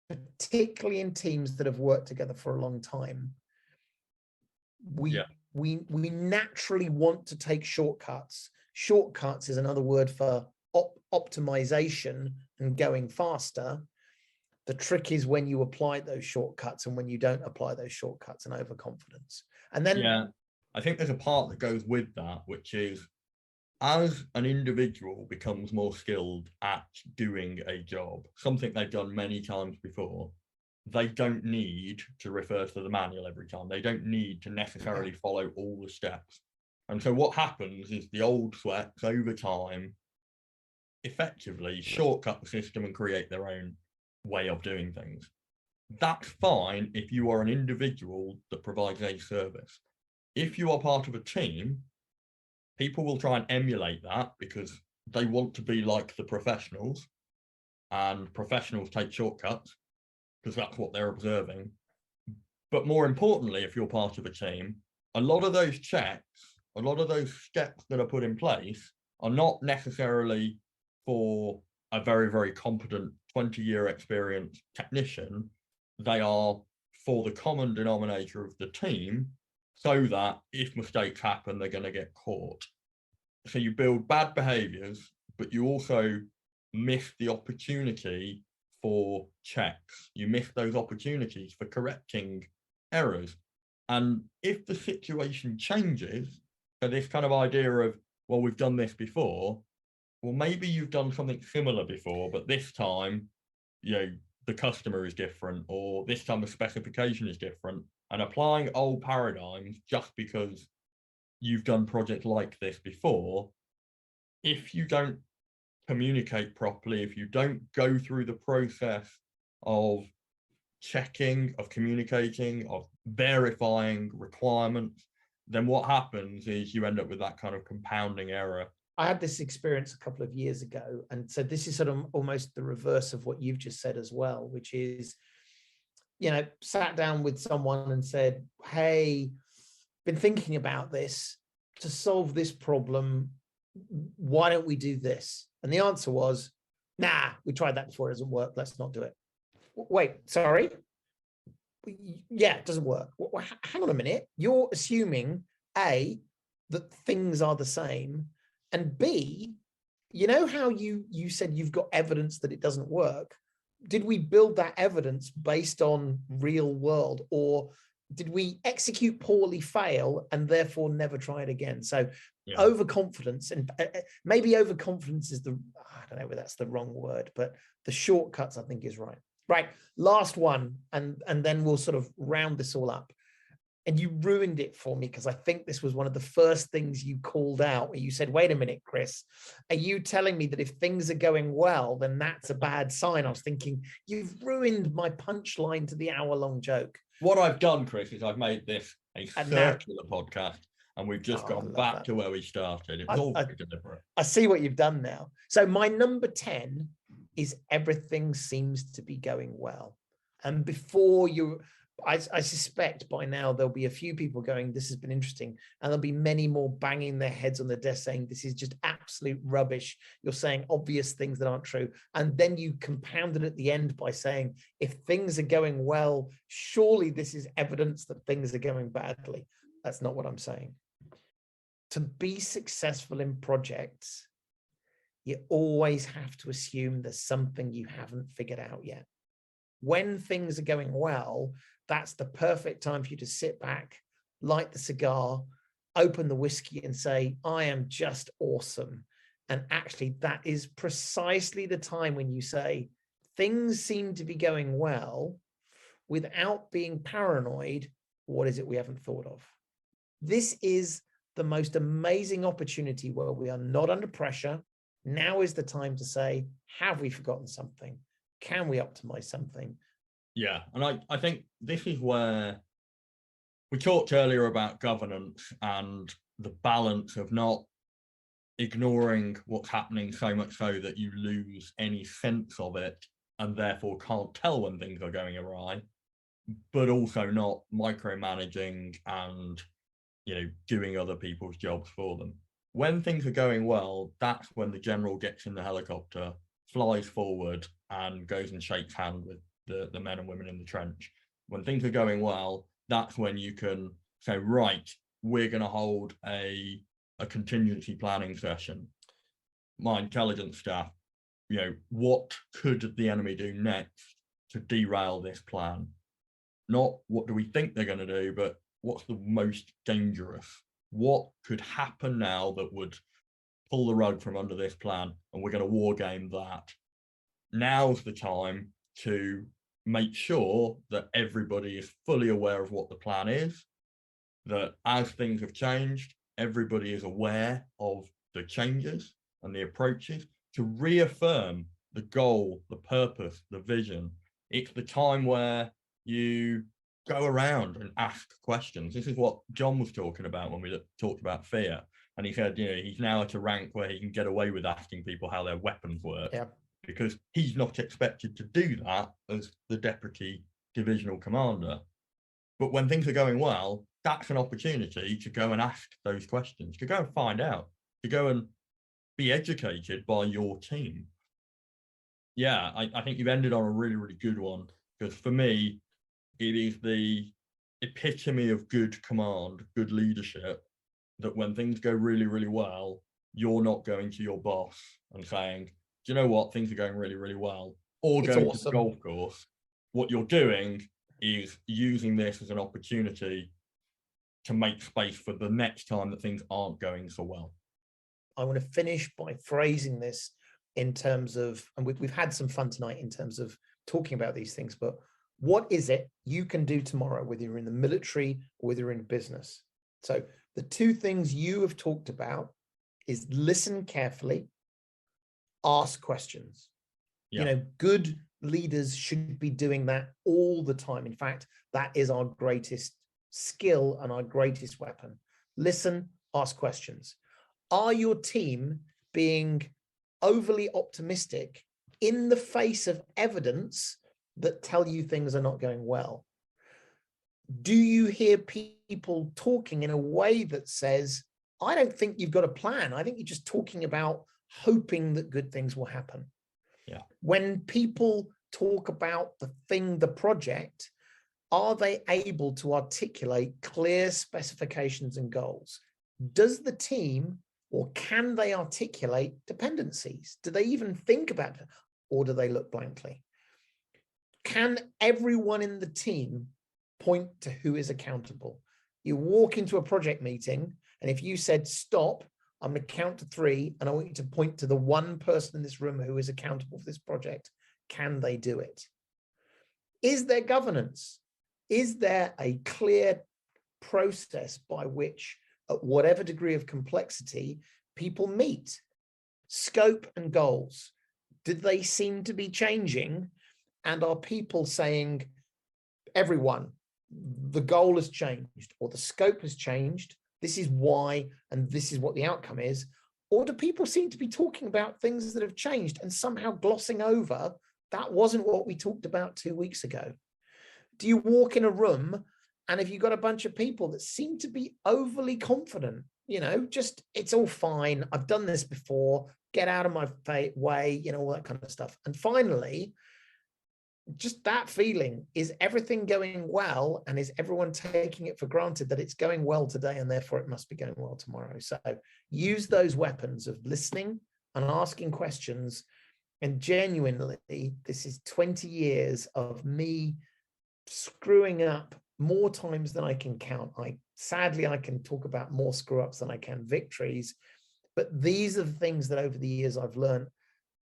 particularly in teams that have worked together for a long time, we naturally want to take shortcuts. Shortcuts is another word for optimization and going faster. The trick is when you apply those shortcuts and when you don't apply those shortcuts, and overconfidence. And then I think there's a part that goes with that, which is as an individual becomes more skilled at doing a job, something they've done many times before, they don't need to refer to the manual every time. They don't need to necessarily follow all the steps. And so what happens is the old sweats over time effectively shortcut the system and create their own way of doing things. That's fine if you are an individual that provides a service. If you are part of a team, people will try and emulate that because they want to be like the professionals, and professionals take shortcuts because that's what they're observing. But more importantly, if you're part of a team, a lot of those checks, a lot of those steps that are put in place are not necessarily for a very, very competent 20-year experience technician. They are for the common denominator of the team, so that if mistakes happen, they're going to get caught. So you build bad behaviors, but you also miss the opportunity for checks. You miss those opportunities for correcting errors. And if the situation changes, so this kind of idea of, well, we've done this before, well, maybe you've done something similar before, but this time, you know, the customer is different, or this time the specification is different. And applying old paradigms just because you've done projects like this before, if you don't communicate properly, if you don't go through the process of checking, of communicating, of verifying requirements, then what happens is you end up with that kind of compounding error. I had this experience a couple of years ago. And so this is sort of almost the reverse of what you've just said as well, which is, you know, sat down with someone and said, hey, been thinking about this. To solve this problem, why don't we do this? And the answer was, nah, we tried that before, it doesn't work, let's not do it. Wait, sorry? Yeah, it doesn't work. Well, hang on a minute. You're assuming, A, that things are the same, and B, you know how you said you've got evidence that it doesn't work? Did we build that evidence based on real world, or did we execute poorly, fail, and therefore never try it again? So overconfidence, and maybe overconfidence is I don't know whether that's the wrong word, but the shortcuts I think is right. Right, last one, and then we'll sort of round this all up. And you ruined it for me because I think this was one of the first things you called out, where you said, wait a minute, Chris, are you telling me that if things are going well, then that's a bad sign? I was thinking, you've ruined my punchline to the hour-long joke. What I've done, Chris, is I've made this a circular podcast, and we've just gone back to where we started. It was all very deliberate. I see what you've done now. So my number 10 is everything seems to be going well. And before I suspect by now there'll be a few people going, this has been interesting. And there'll be many more banging their heads on the desk saying, this is just absolute rubbish. You're saying obvious things that aren't true. And then you compound it at the end by saying, if things are going well, surely this is evidence that things are going badly. That's not what I'm saying. To be successful in projects, you always have to assume there's something you haven't figured out yet. When things are going well, that's the perfect time for you to sit back, light the cigar, open the whiskey and say, I am just awesome. And actually, that is precisely the time when you say, things seem to be going well, without being paranoid. What is it we haven't thought of? This is the most amazing opportunity where we are not under pressure. Now is the time to say, have we forgotten something? Can we optimize something? Yeah, and I think this is where we talked earlier about governance and the balance of not ignoring what's happening so much so that you lose any sense of it and therefore can't tell when things are going awry, but also not micromanaging and, doing other people's jobs for them. When things are going well, that's when the general gets in the helicopter, flies forward and goes and shakes hands with the men and women in the trench. When things are going well, that's when you can say, right, we're going to hold a contingency planning session. My intelligence staff, what could the enemy do next to derail this plan? Not what do we think they're going to do, but what's the most dangerous? What could happen now that would pull the rug from under this plan? And we're going to war game that. Now's the time to make sure that everybody is fully aware of what the plan is, that as things have changed, everybody is aware of the changes and the approaches, to reaffirm the goal, the purpose, the vision. It's the time where you go around and ask questions. This is what John was talking about when we talked about fear. And he said, he's now at a rank where he can get away with asking people how their weapons work. Yeah. Because he's not expected to do that as the deputy divisional commander. But when things are going well, that's an opportunity to go and ask those questions, to go and find out, to go and be educated by your team. Yeah, I think you've ended on a really, really good one, because for me, it is the epitome of good command, good leadership, that when things go really, really well, you're not going to your boss and saying, do you know what, things are going really, really well, or It's going awesome. to the golf course. What you're doing is using this as an opportunity to make space for the next time that things aren't going so well. I want to finish by phrasing this in terms of, and we've had some fun tonight in terms of talking about these things, but what is it you can do tomorrow, whether you're in the military or whether you're in business? So the two things you have talked about is listen carefully, ask questions. Yeah. Good leaders should be doing that all the time. In fact, that is our greatest skill and our greatest weapon. Listen, ask questions. Are your team being overly optimistic in the face of evidence that tell you things are not going well? Do you hear people talking in a way that says, I don't think you've got a plan. I think you're just talking about hoping that good things will happen. Yeah. When people talk about the project, are they able to articulate clear specifications and goals? Does the team, or can they articulate dependencies? Do they even think about it, or do they look blankly? Can everyone in the team point to who is accountable? You walk into a project meeting, and if you said, stop, I'm going to count to 3, and I want you to point to the one person in this room who is accountable for this project, can they do it? Is there governance? Is there a clear process by which, at whatever degree of complexity, people meet? Scope and goals, did they seem to be changing? And are people saying, everyone, the goal has changed, or the scope has changed, this is why, and this is what the outcome is? Or do people seem to be talking about things that have changed and somehow glossing over, that wasn't what we talked about 2 weeks ago? Do you walk in a room and if you've got a bunch of people that seem to be overly confident, just it's all fine. I've done this before, get out of my way, all that kind of stuff. And finally, just that feeling, is everything going well? And is everyone taking it for granted that it's going well today and therefore it must be going well tomorrow? So use those weapons of listening and asking questions. And genuinely, this is 20 years of me screwing up more times than I can count. Sadly, I can talk about more screw ups than I can victories, but these are the things that over the years I've learned.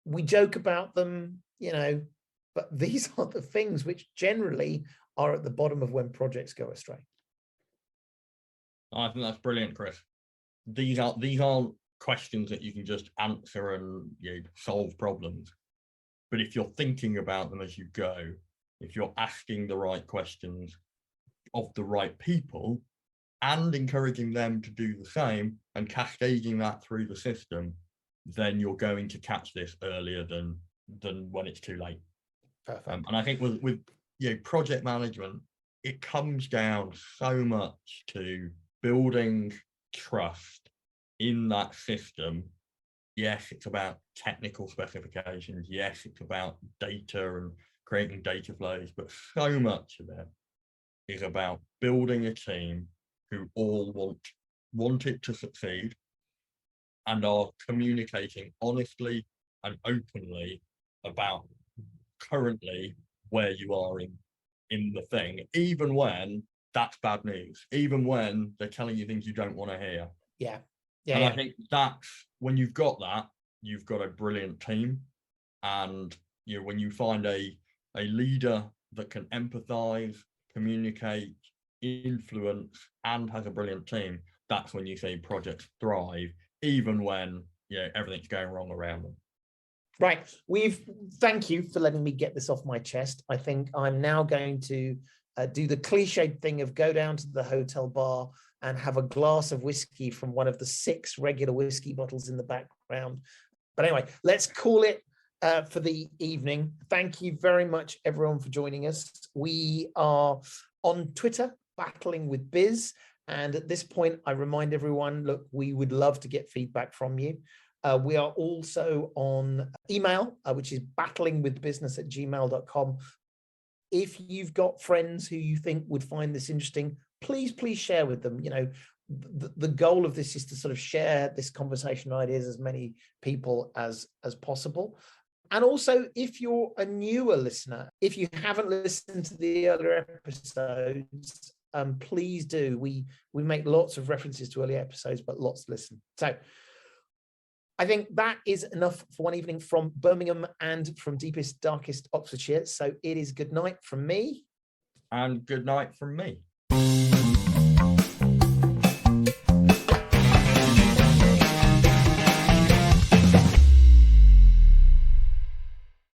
We joke about them, but these are the things which generally are at the bottom of when projects go astray. I think that's brilliant, Chris. These aren't questions that you can just answer and solve problems. But if you're thinking about them as you go, if you're asking the right questions of the right people and encouraging them to do the same and cascading that through the system, then you're going to catch this earlier than when it's too late. Perfect. And I think with project management, it comes down so much to building trust in that system. Yes, it's about technical specifications. Yes, it's about data and creating data flows, but so much of it is about building a team who all want it to succeed and are communicating honestly and openly about currently where you are in the thing, even when that's bad news, even when they're telling you things you don't want to hear. Yeah. And I think that's when you've got that, you've got a brilliant team. And when you find a leader that can empathize, communicate, influence, and has a brilliant team, that's when you see projects thrive, even when everything's going wrong around them. Right. Thank you for letting me get this off my chest. I think I'm now going to do the cliched thing of go down to the hotel bar and have a glass of whiskey from one of the 6 regular whiskey bottles in the background. But anyway, let's call it for the evening. Thank you very much, everyone, for joining us. We are on Twitter, Battling with Biz. And at this point, I remind everyone, look, we would love to get feedback from you. We are also on email, which is battlingwithbusiness@gmail.com. If you've got friends who you think would find this interesting, please share with them. The goal of this is to sort of share this conversation ideas as many people as possible. And also, if you're a newer listener, if you haven't listened to the earlier episodes, please do. We make lots of references to earlier episodes, but lots to listen. So I think that is enough for one evening from Birmingham and from deepest, darkest Oxfordshire. So it is good night from me. And good night from me.